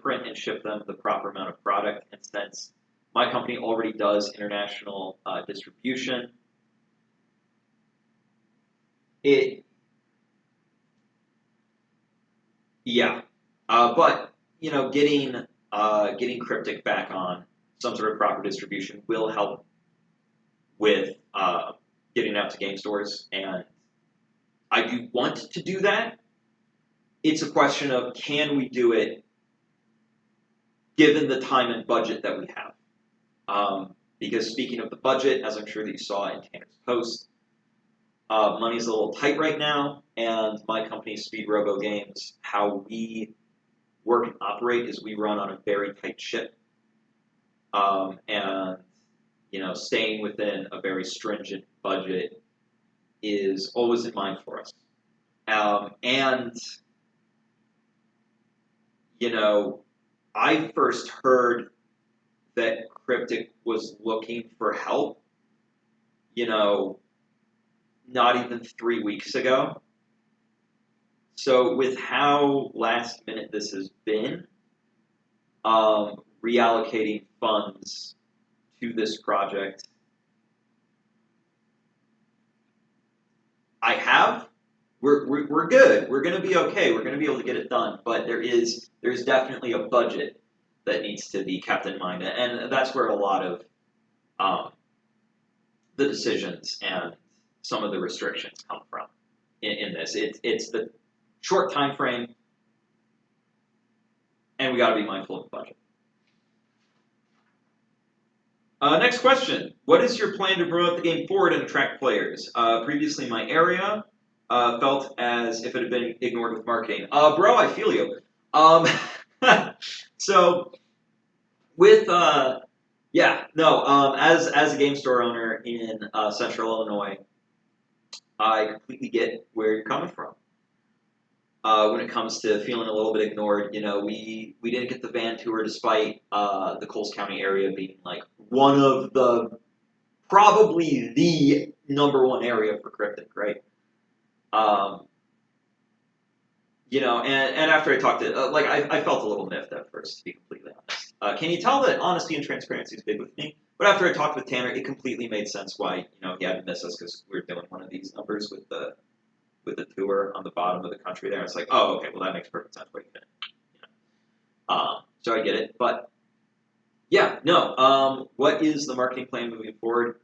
print and ship them the proper amount of product. And since my company already does international distribution, but getting Kryptik back on some sort of proper distribution will help with getting it out to game stores, and I do want to do that. It's a question of, can we do it given the time and budget that we have? Because speaking of the budget, as I'm sure that you saw in Tanner's post, money's a little tight right now, and my company, Speedrobo Games, how we work and operate is we run on a very tight ship, and staying within a very stringent budget is always in mind for us. I first heard that Kryptik was looking for help, not even 3 weeks ago. So with how last minute this has been, reallocating funds to this project, we're good. We're going to be okay. We're going to be able to get it done. But there's definitely a budget that needs to be kept in mind, and that's where a lot of the decisions and some of the restrictions come from in this. It's the short time frame, and we got to be mindful of the budget. Next question. What is your plan to promote the game forward and attract players? Previously, my area felt as if it had been ignored with marketing. Bro, I feel you. So, with, as a game store owner in Central Illinois, I completely get where you're coming from. When it comes to feeling a little bit ignored, we didn't get the van tour despite the Coles County area being like one of probably the #1 area for Kryptik, right? And after I talked to, I felt a little miffed at first, to be completely honest. Can you tell that honesty and transparency is big with me? But after I talked with Tanner, it completely made sense why, he had to miss us, because we were doing one of these numbers with the tour on the bottom of the country there. It's like, oh, okay, well, that makes perfect sense why you didn't. So I get it. But, what is the marketing plan moving forward?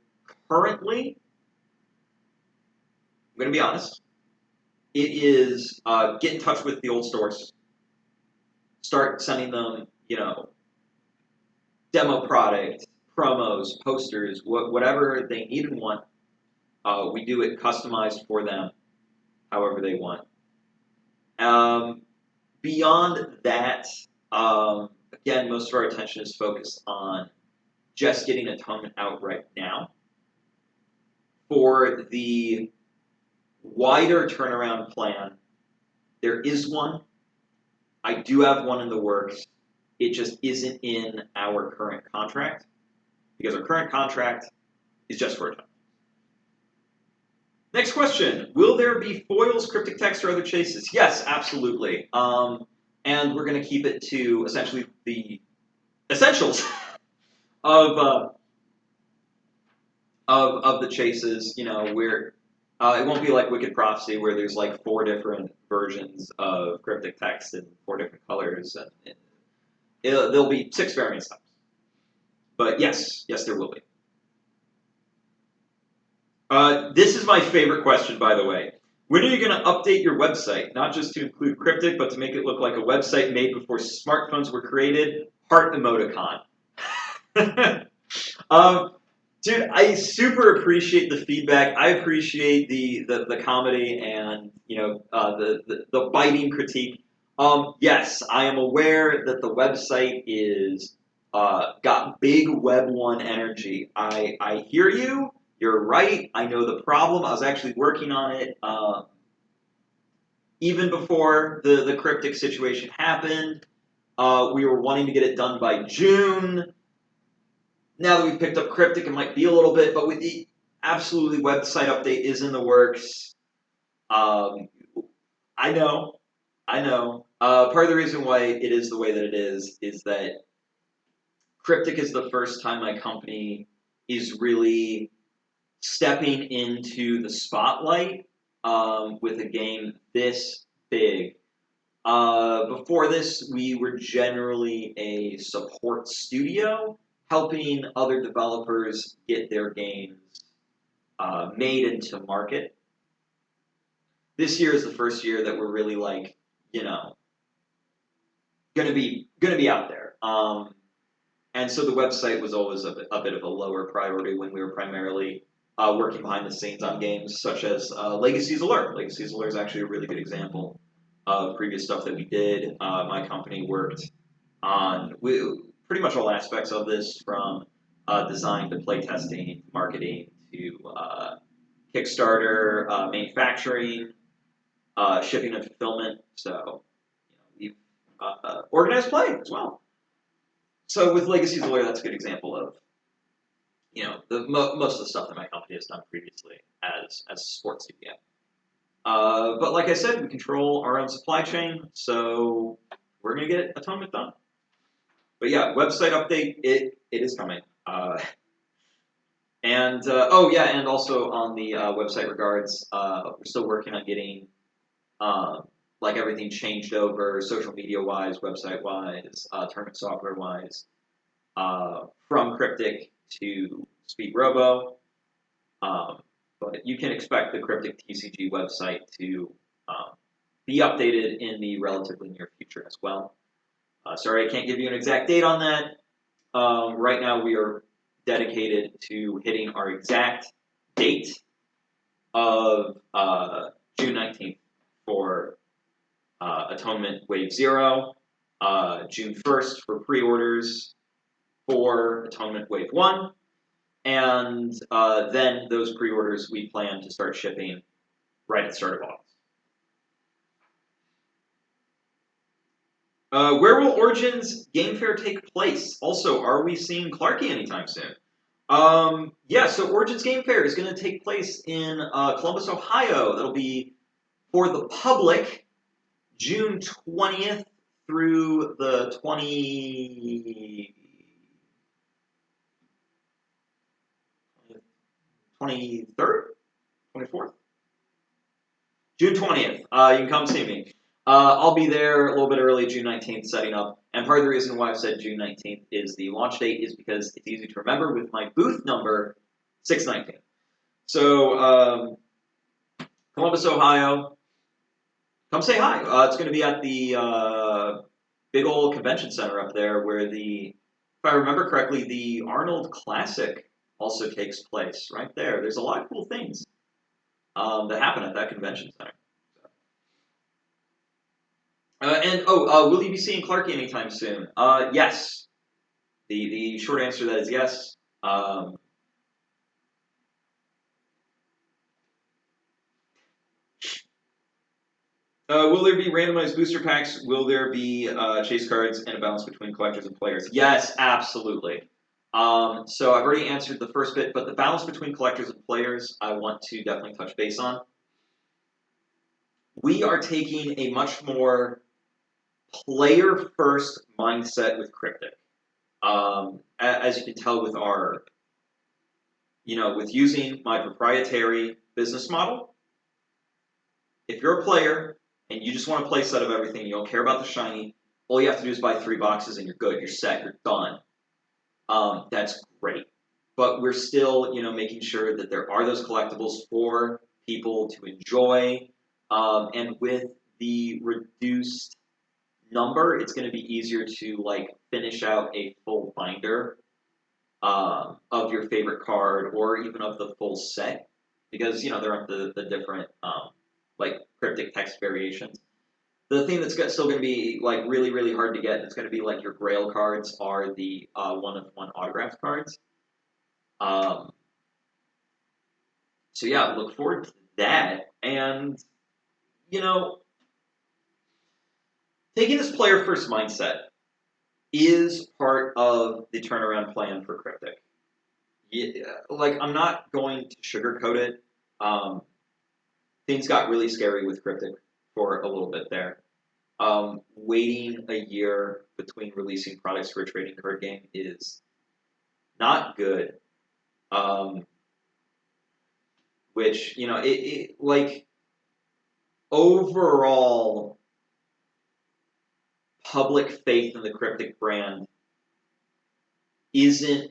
Currently, I'm going to be honest, it is get in touch with the old stores, start sending them, demo product, promos, posters, whatever they need and want. We do it customized for them, however they want. Beyond that, again, most of our attention is focused on just getting Atonement out right now. For the wider turnaround plan, there is one. I do have one in the works. It just isn't in our current contract, because our current contract is just for Atonement. Next question. Will there be foils, cryptic text, or other chases? Yes, absolutely. And we're going to keep it to essentially the essentials of the chases. We're It won't be like Wicked Prophecy where there's like 4 different versions of cryptic text in 4 different colors. And there'll be 6 variant styles. But yes, there will be. This is my favorite question, by the way. When are you going to update your website? Not just to include Kryptik, but to make it look like a website made before smartphones were created? Heart emoticon. Dude, I super appreciate the feedback. I appreciate the comedy and the biting critique. Yes, I am aware that the website is got big Web 1 energy. I hear you. You're right. I know the problem. I was actually working on it even before the Kryptik situation happened. We were wanting to get it done by June. Now that we've picked up Kryptik, it might be a little bit, but with the absolutely website update is in the works. I know. Part of the reason why it is the way that it is that Kryptik is the first time my company is really stepping into the spotlight with a game this big. Before this, we were generally a support studio, helping other developers get their games made into market. This year is the first year that we're really like, gonna be out there. And so the website was always a bit of a lower priority when we were primarily working behind the scenes on games such as Legacy's Alert. Legacy's Alert is actually a really good example of previous stuff that we did. My company worked on pretty much all aspects of this, from design to playtesting, marketing to Kickstarter, manufacturing, shipping and fulfillment. So we've organized play as well. So with Legacy's Lawyer, that's a good example of most of the stuff that my company has done previously as a sports studio. But like I said, we control our own supply chain, so we're going to get Atonement done. But yeah, website update, it is coming. And also on the website regards, we're still working on getting everything changed over, social media wise, website wise, tournament software wise, from Kryptik to Speedrobo. But you can expect the Kryptik TCG website to be updated in the relatively near future as well. Sorry, I can't give you an exact date on that. Right now, we are dedicated to hitting our exact date of June 19th for Atonement Wave 0, June 1st for pre-orders for Atonement Wave 1, and then those pre-orders we plan to start shipping right at the start of August. Where will Origins Game Fair take place? Also, are we seeing Clarky anytime soon? So Origins Game Fair is going to take place in Columbus, Ohio. That'll be for the public June 20th through the 23rd? 24th? June 20th. You can come see me. I'll be there a little bit early, June 19th, setting up. And part of the reason why I've said June 19th is the launch date is because it's easy to remember with my booth number, 619. So, Columbus, Ohio, come say hi. It's going to be at the big old convention center up there where if I remember correctly, the Arnold Classic also takes place right there. There's a lot of cool things that happen at that convention center. Will you be seeing Clarky anytime soon? Yes. The short answer to that is yes. Will there be randomized booster packs? Will there be chase cards and a balance between collectors and players? Yes, absolutely. So I've already answered the first bit, but the balance between collectors and players, I want to definitely touch base on. We are taking a much more player-first mindset with Kryptik. As you can tell with with using my proprietary business model, if you're a player and you just want a play set of everything, you don't care about the shiny, all you have to do is buy 3 boxes and you're good. You're set. You're done. That's great. But we're still, making sure that there are those collectibles for people to enjoy. And with the reduced number, it's going to be easier to finish out a full binder of your favorite card or even of the full set because there aren't the different cryptic text variations. The thing that's still going to be really, really hard to get, it's going to be your Grail cards, are the one-of-one autographed cards. So yeah, look forward to that. And taking this player first mindset is part of the turnaround plan for Kryptik. Yeah, I'm not going to sugarcoat it. Things got really scary with Kryptik for a little bit there. Waiting a year between releasing products for a trading card game is not good. Which, overall public faith in the Kryptik brand isn't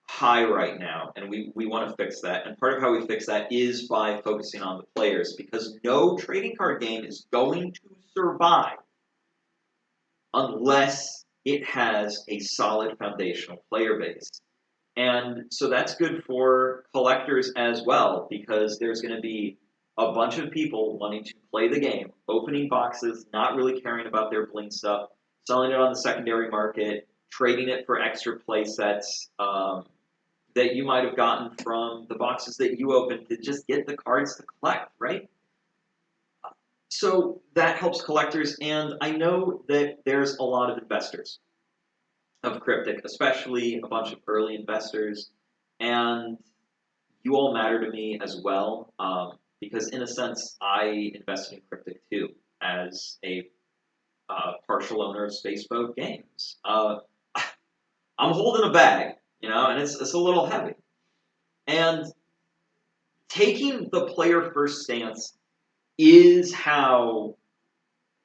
high right now, and we want to fix that. And part of how we fix that is by focusing on the players, because no trading card game is going to survive unless it has a solid foundational player base. And so that's good for collectors as well, because there's going to be a bunch of people wanting to play the game, opening boxes, not really caring about their bling stuff, selling it on the secondary market, trading it for extra play sets that you might have gotten from the boxes that you opened to just get the cards to collect, right? So that helps collectors, and I know that there's a lot of investors of Kryptik, especially a bunch of early investors, and you all matter to me as well, because in a sense, I invested in Kryptik too, as a partial owner of Spaceboat Games. I'm holding a bag, and it's a little heavy. And taking the player first stance is how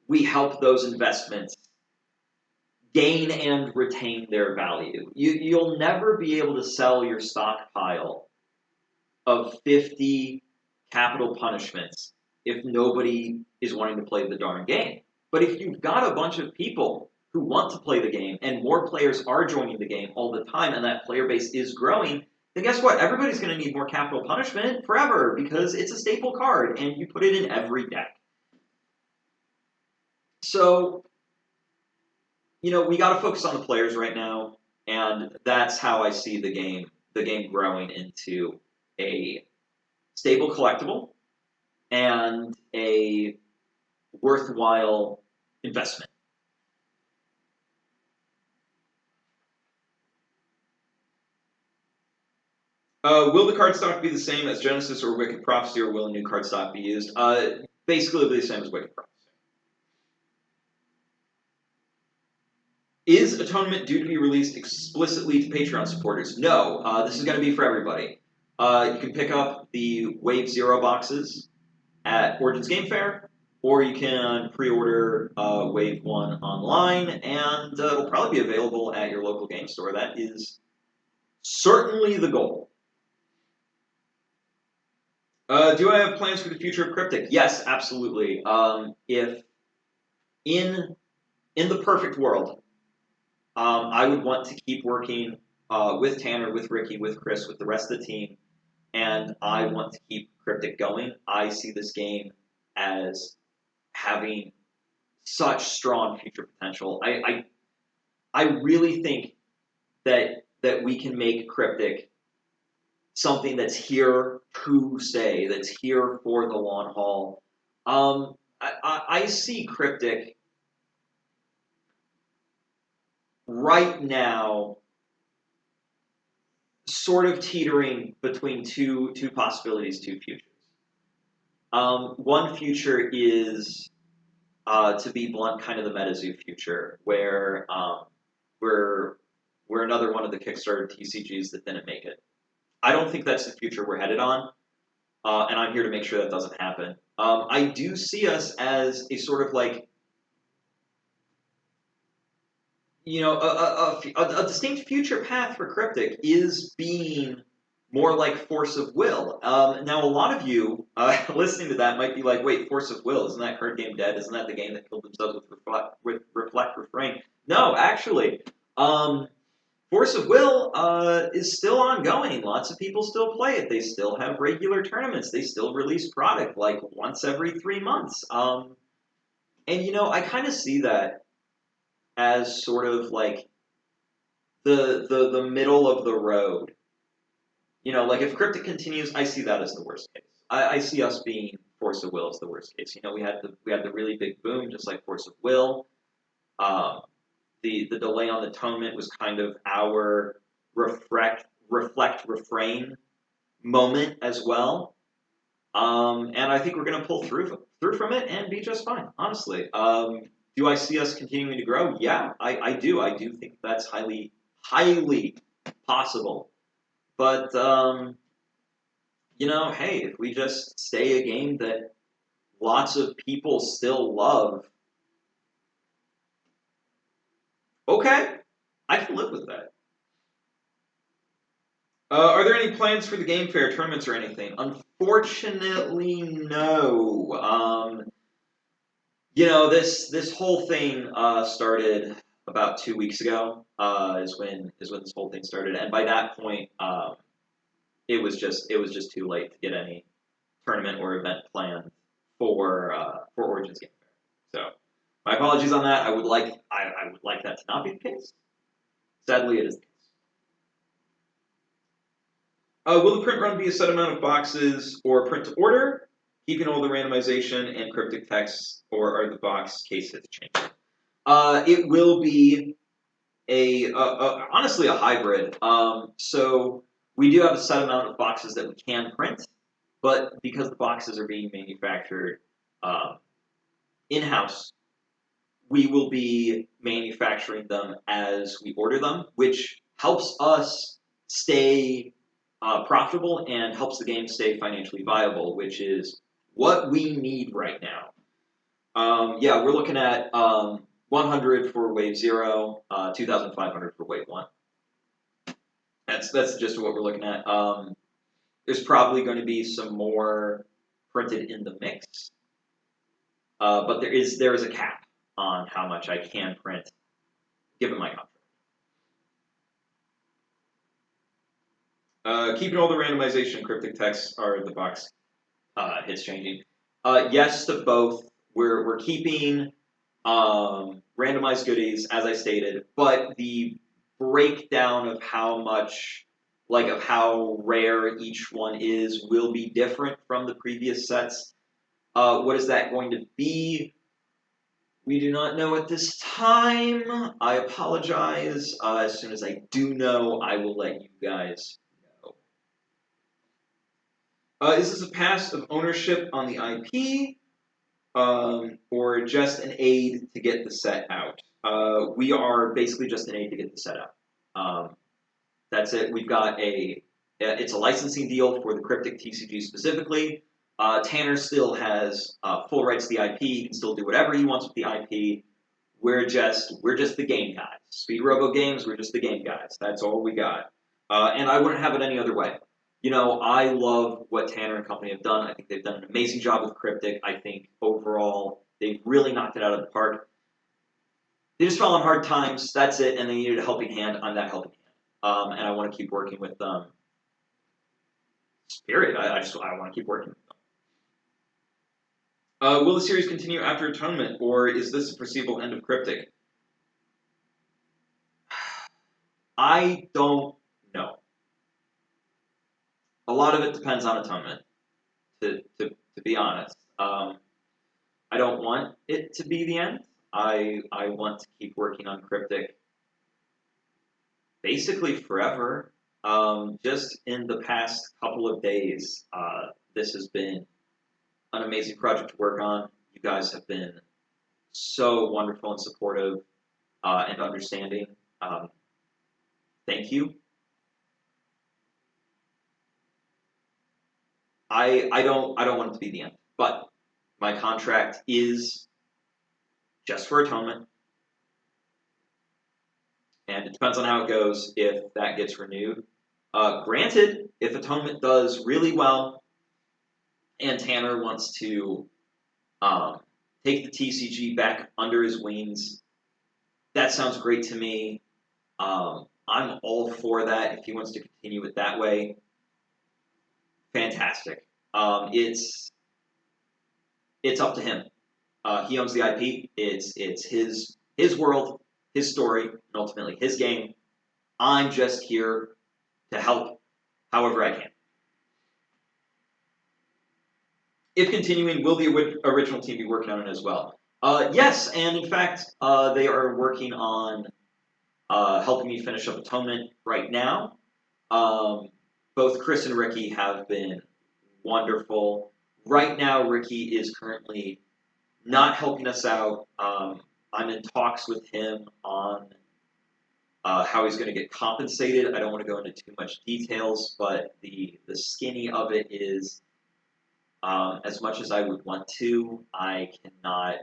we help those investments gain and retain their value. You'll never be able to sell your stockpile of 50 capital punishments if nobody is wanting to play the darn game. But if you've got a bunch of people who want to play the game and more players are joining the game all the time and that player base is growing, then guess what? Everybody's going to need more capital punishment forever because it's a staple card and you put it in every deck. So, we got to focus on the players right now, and that's how I see the game growing into a stable collectible and a worthwhile investment. Will the card stock be the same as Genesis or Wicked Prophecy, or will a new card stock be used? Basically, it'll be the same as Wicked Prophecy. Is Atonement due to be released explicitly to Patreon supporters? No, this is going to be for everybody. You can pick up the Wave 0 boxes at Origins Game Fair, or you can pre-order Wave 1 online, and it'll probably be available at your local game store. That is certainly the goal. Do I have plans for the future of Kryptik? Yes, absolutely. If in the perfect world, I would want to keep working with Tanner, with Ricky, with Chris, with the rest of the team, and I want to keep Kryptik going. I see this game as having such strong future potential. I really think that we can make Kryptik something that's here to stay, that's here for the long haul. I see Kryptik right now sort of teetering between two possibilities, two futures. One future is, to be blunt, kind of the MetaZoo future, where we're another one of the Kickstarter TCGs that didn't make it. I don't think that's the future we're headed on, and I'm here to make sure that doesn't happen. I do see us as a sort of like, a distinct future path for Kryptik is being more like Force of Will. Now, a lot of you listening to that might be like, wait, Force of Will, isn't that card game dead? Isn't that the game that killed themselves with Reflect Refrain? No, actually. Force of Will is still ongoing. Lots of people still play it. They still have regular tournaments. They still release product like once every 3 months. And I kind of see that as sort of like the middle of the road. Like if Kryptik continues, I see that as the worst case. I see us being Force of Will as the worst case. We had the really big boom, just like Force of Will. Um, the delay on the atonement was kind of our reflect refrain moment as well. And I think we're going to pull through from it and be just fine, honestly. Do I see us continuing to grow? Yeah, I do. I do think that's highly, highly possible. But, hey, if we just stay a game that lots of people still love, okay, I can live with that. Are there any plans for the game fair, tournaments, or anything? Unfortunately, no. This whole thing started about 2 weeks ago. Is when this whole thing started, and by that point, it was just too late to get any tournament or event planned for Origins Game Fair. So my apologies on that. I would like that to not be the case. Sadly, it is the case. Will the print run be a set amount of boxes or print to order, keeping all the randomization and cryptic text, or are the box cases changing? It will be honestly a hybrid. So we do have a set amount of boxes that we can print, but because the boxes are being manufactured in-house, we will be manufacturing them as we order them, which helps us stay profitable and helps the game stay financially viable, which is what we need right now. Yeah, we're looking at 100 for Wave 0, 2,500 for Wave 1. That's just what we're looking at. There's probably going to be some more printed in the mix, but there is a cap on how much I can print given my contract. Keeping all the randomization cryptic texts are the box hits changing. Yes to both. We're keeping randomized goodies as I stated, but the breakdown of how much, of how rare each one is, will be different from the previous sets. What is that going to be? We do not know at this time. I apologize. As soon as I do know, I will let you guys know. Is this a pass of ownership on the IP, or just an aid to get the set out? We are basically just an aid to get the set out. That's it. We've got it's a licensing deal for the Kryptik TCG specifically. Tanner still has full rights to the IP. He can still do whatever he wants with the IP. We're just the game guys. Speedrobo Games, we're just the game guys. That's all we got. And I wouldn't have it any other way. I love what Tanner and company have done. I think they've done an amazing job with Kryptik. I think overall they've really knocked it out of the park. They just fell on hard times. That's it, and they needed a helping hand. I'm that helping hand, and I want to keep working with them. Period. I want to keep working with them. Will the series continue after Atonement, or is this a foreseeable end of Kryptik? I don't know. A lot of it depends on Atonement, to be honest. I don't want it to be the end. I want to keep working on Kryptik basically forever. Just in the past couple of days, this has been an amazing project to work on. You guys have been so wonderful and supportive and understanding. Thank you. I don't want it to be the end, but My contract is just for Atonement. And it depends on how it goes if that gets renewed. Granted, if Atonement does really well and Tanner wants to take the TCG back under his wings, that sounds great to me. I'm all for that. If he wants to continue it that way, fantastic. It's up to him. He owns the IP. It's his world, his story, and ultimately his game. I'm just here to help however I can. If continuing, will the original team be working on it as well? Yes, and in fact, they are working on helping me finish up Atonement right now. Both Chris and Ricky have been wonderful. Right now, Ricky is currently not helping us out. I'm in talks with him on how he's going to get compensated. I don't want to go into too much details, but the skinny of it is, as much as I would want to, I cannot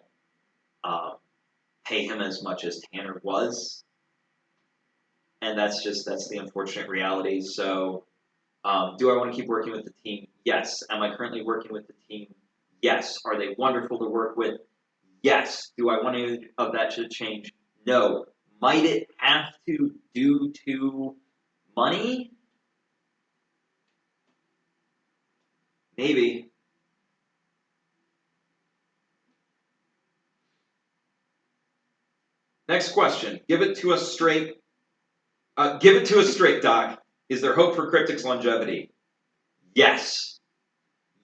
pay him as much as Tanner was. And that's the unfortunate reality. So, do I want to keep working with the team? Yes. Am I currently working with the team? Yes. Are they wonderful to work with? Yes. Do I want any of that to change? No. Might it have to due to money? Maybe. Next question. Give it to us straight. Give it to us straight, Doc. Is there hope for Kryptik's longevity? Yes.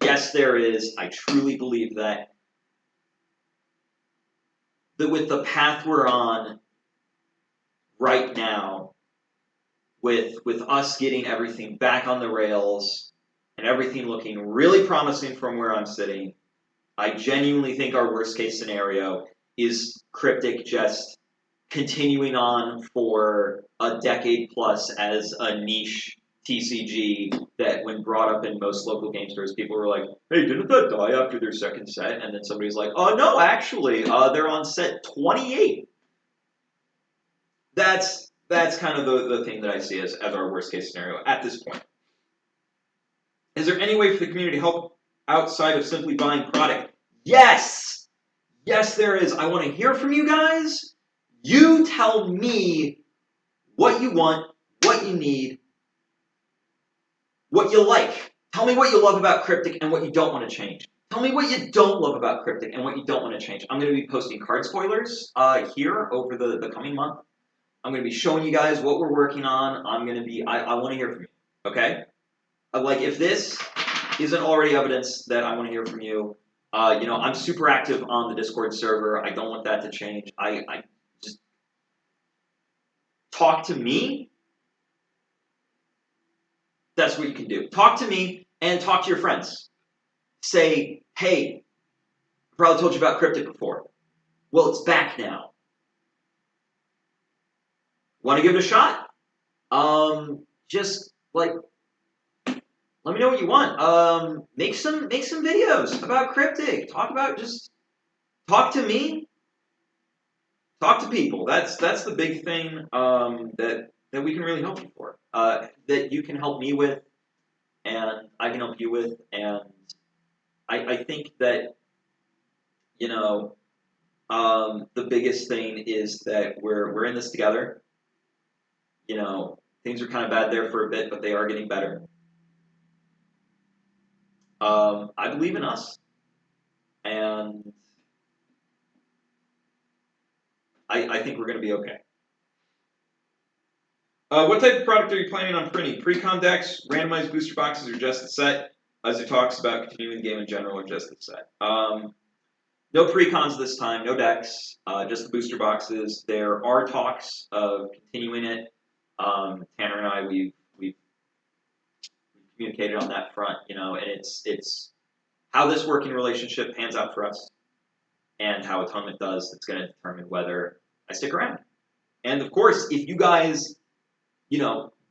Yes, there is. I truly believe that. That with the path we're on right now, with us getting everything back on the rails and everything looking really promising from where I'm sitting, I genuinely think our worst case scenario is Kryptik just continuing on for a decade plus as a niche TCG that when brought up in most local game stores, people were like, hey, didn't that die after their second set? And then somebody's like, oh, no, actually, they're on set 28. That's kind of the thing that I see as our worst case scenario at this point. Is there any way for the community to help outside of simply buying product? Yes! Yes, there is. I want to hear from you guys. You tell me what you want, what you need, what you like. Tell me what you love about Kryptik and what you don't want to change. Tell me what you don't love about Kryptik and what you don't want to change. I'm going to be posting card spoilers here over the coming month. I'm going to be showing you guys what we're working on. I want to hear from you, okay? Like, if this isn't already evidence that I want to hear from you, I'm super active on the Discord server. I don't want that to change. I just talk to me. That's what you can do. Talk to me and talk to your friends. Say, hey, I probably told you about Kryptik before. Well, it's back now. Want to give it a shot? Just like, let me know what you want. Make some videos about Kryptik. Talk to me. Talk to people. That's the big thing that we can really help you for. That you can help me with, and I can help you with, and I think that the biggest thing is that we're in this together. Things are kind of bad there for a bit, but they are getting better. I believe in us, and I think we're going to be okay. What type of product are you planning on printing? Pre-con decks, randomized booster boxes, or just the set? As it talks about continuing the game in general, or just the set? No pre-cons this time, no decks, just the booster boxes. There are talks of continuing it. Tanner and I, we've communicated on that front, and it's how this working relationship pans out for us and how Atonement does that's going to determine whether I stick around. And of course, if you guys,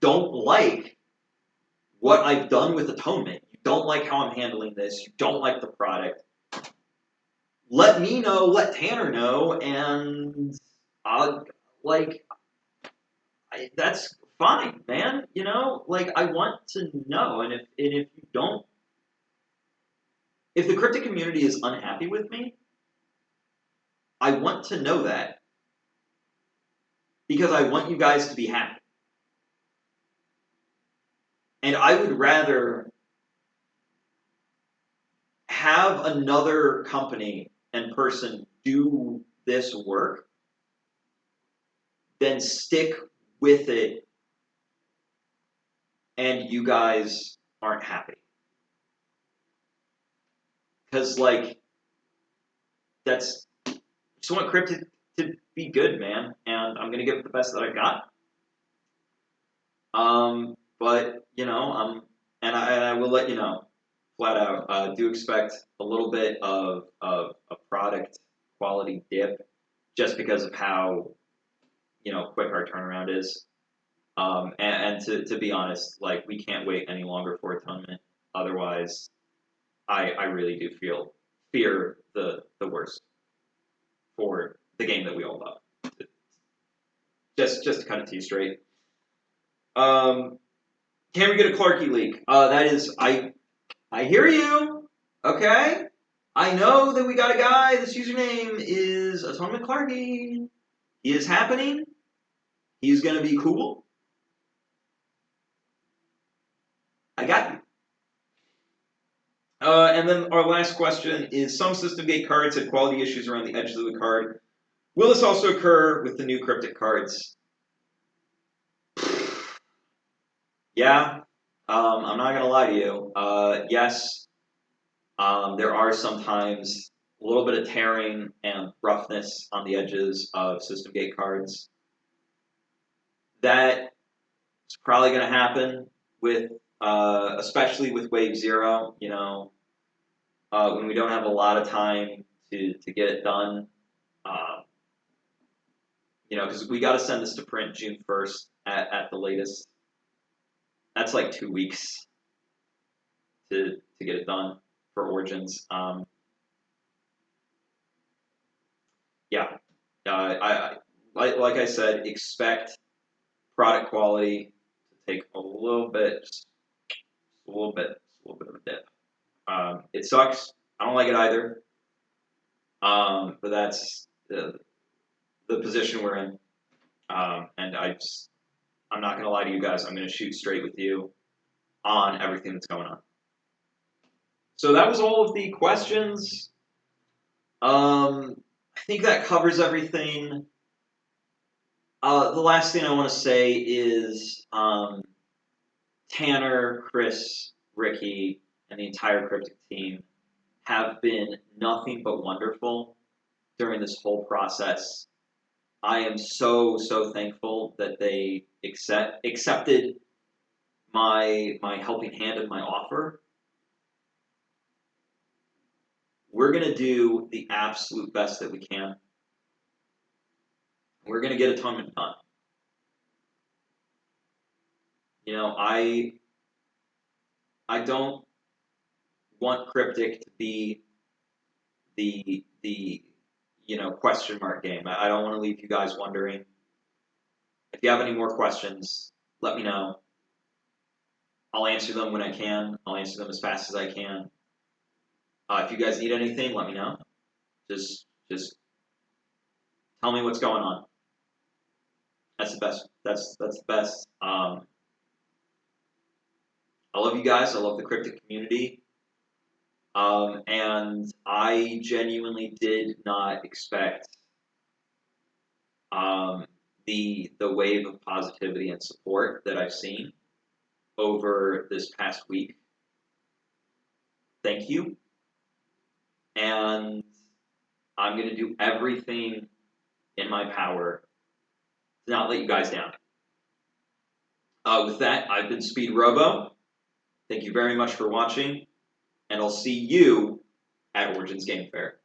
don't like what I've done with Atonement, you don't like how I'm handling this, you don't like the product, let me know, let Tanner know, and like that's fine, man. You know, like I want to know, and if you don't, if the Kryptik community is unhappy with me, I want to know that because I want you guys to be happy, and I would rather have another company and person do this work than stick with it and you guys aren't happy. Because, like, that's just want Kryptik to be good, man, and I'm gonna give it the best that I got. But you know, and I will let you know, flat out, do expect a little bit of a product quality dip, just because of how quick our turnaround is. And to be honest, like we can't wait any longer for Atonement. Otherwise, I really do fear the worst for the game that we all love. Just to cut it to you straight. Can we get a Clarky leak? That is, I hear you. Okay, I know that we got a guy. This username is Atonement Clarky. He is happening. He's gonna be cool. I got you. And then our last question is: some system gate cards had quality issues around the edges of the card. Will this also occur with the new Kryptik cards? Yeah, I'm not gonna lie to you. Yes, there are sometimes a little bit of tearing and roughness on the edges of system gate cards. That is probably going to happen with, especially with Wave 0. You know, when we don't have a lot of time to get it done. You know, because we got to send this to print June 1st at the latest. That's like 2 weeks to get it done for Origins. Yeah, I like I said, expect product quality to take a little bit, just a little bit of a dip. It sucks. I don't like it either. But that's the position we're in. And I'm not going to lie to you guys. I'm going to shoot straight with you on everything that's going on. So that was all of the questions. I think that covers everything. The last thing I want to say is Tanner, Chris, Ricky, and the entire Kryptik team have been nothing but wonderful during this whole process. I am so thankful that they accepted my helping hand and my offer. We're gonna do the absolute best that we can. We're gonna get Atonement done. You know, I don't want Kryptik to be the question mark game. I don't want to leave you guys wondering. If you have any more questions, let me know. I'll answer them when I can. I'll answer them as fast as I can. If you guys need anything, let me know. Just tell me what's going on. That's the best. That's the best. I love you guys. I love the Kryptik community. And I genuinely did not expect the wave of positivity and support that I've seen over this past week. Thank you. And I'm going to do everything in my power to not let you guys down. With that, I've been Speedrobo. Thank you very much for watching, and I'll see you at Origins Game Fair.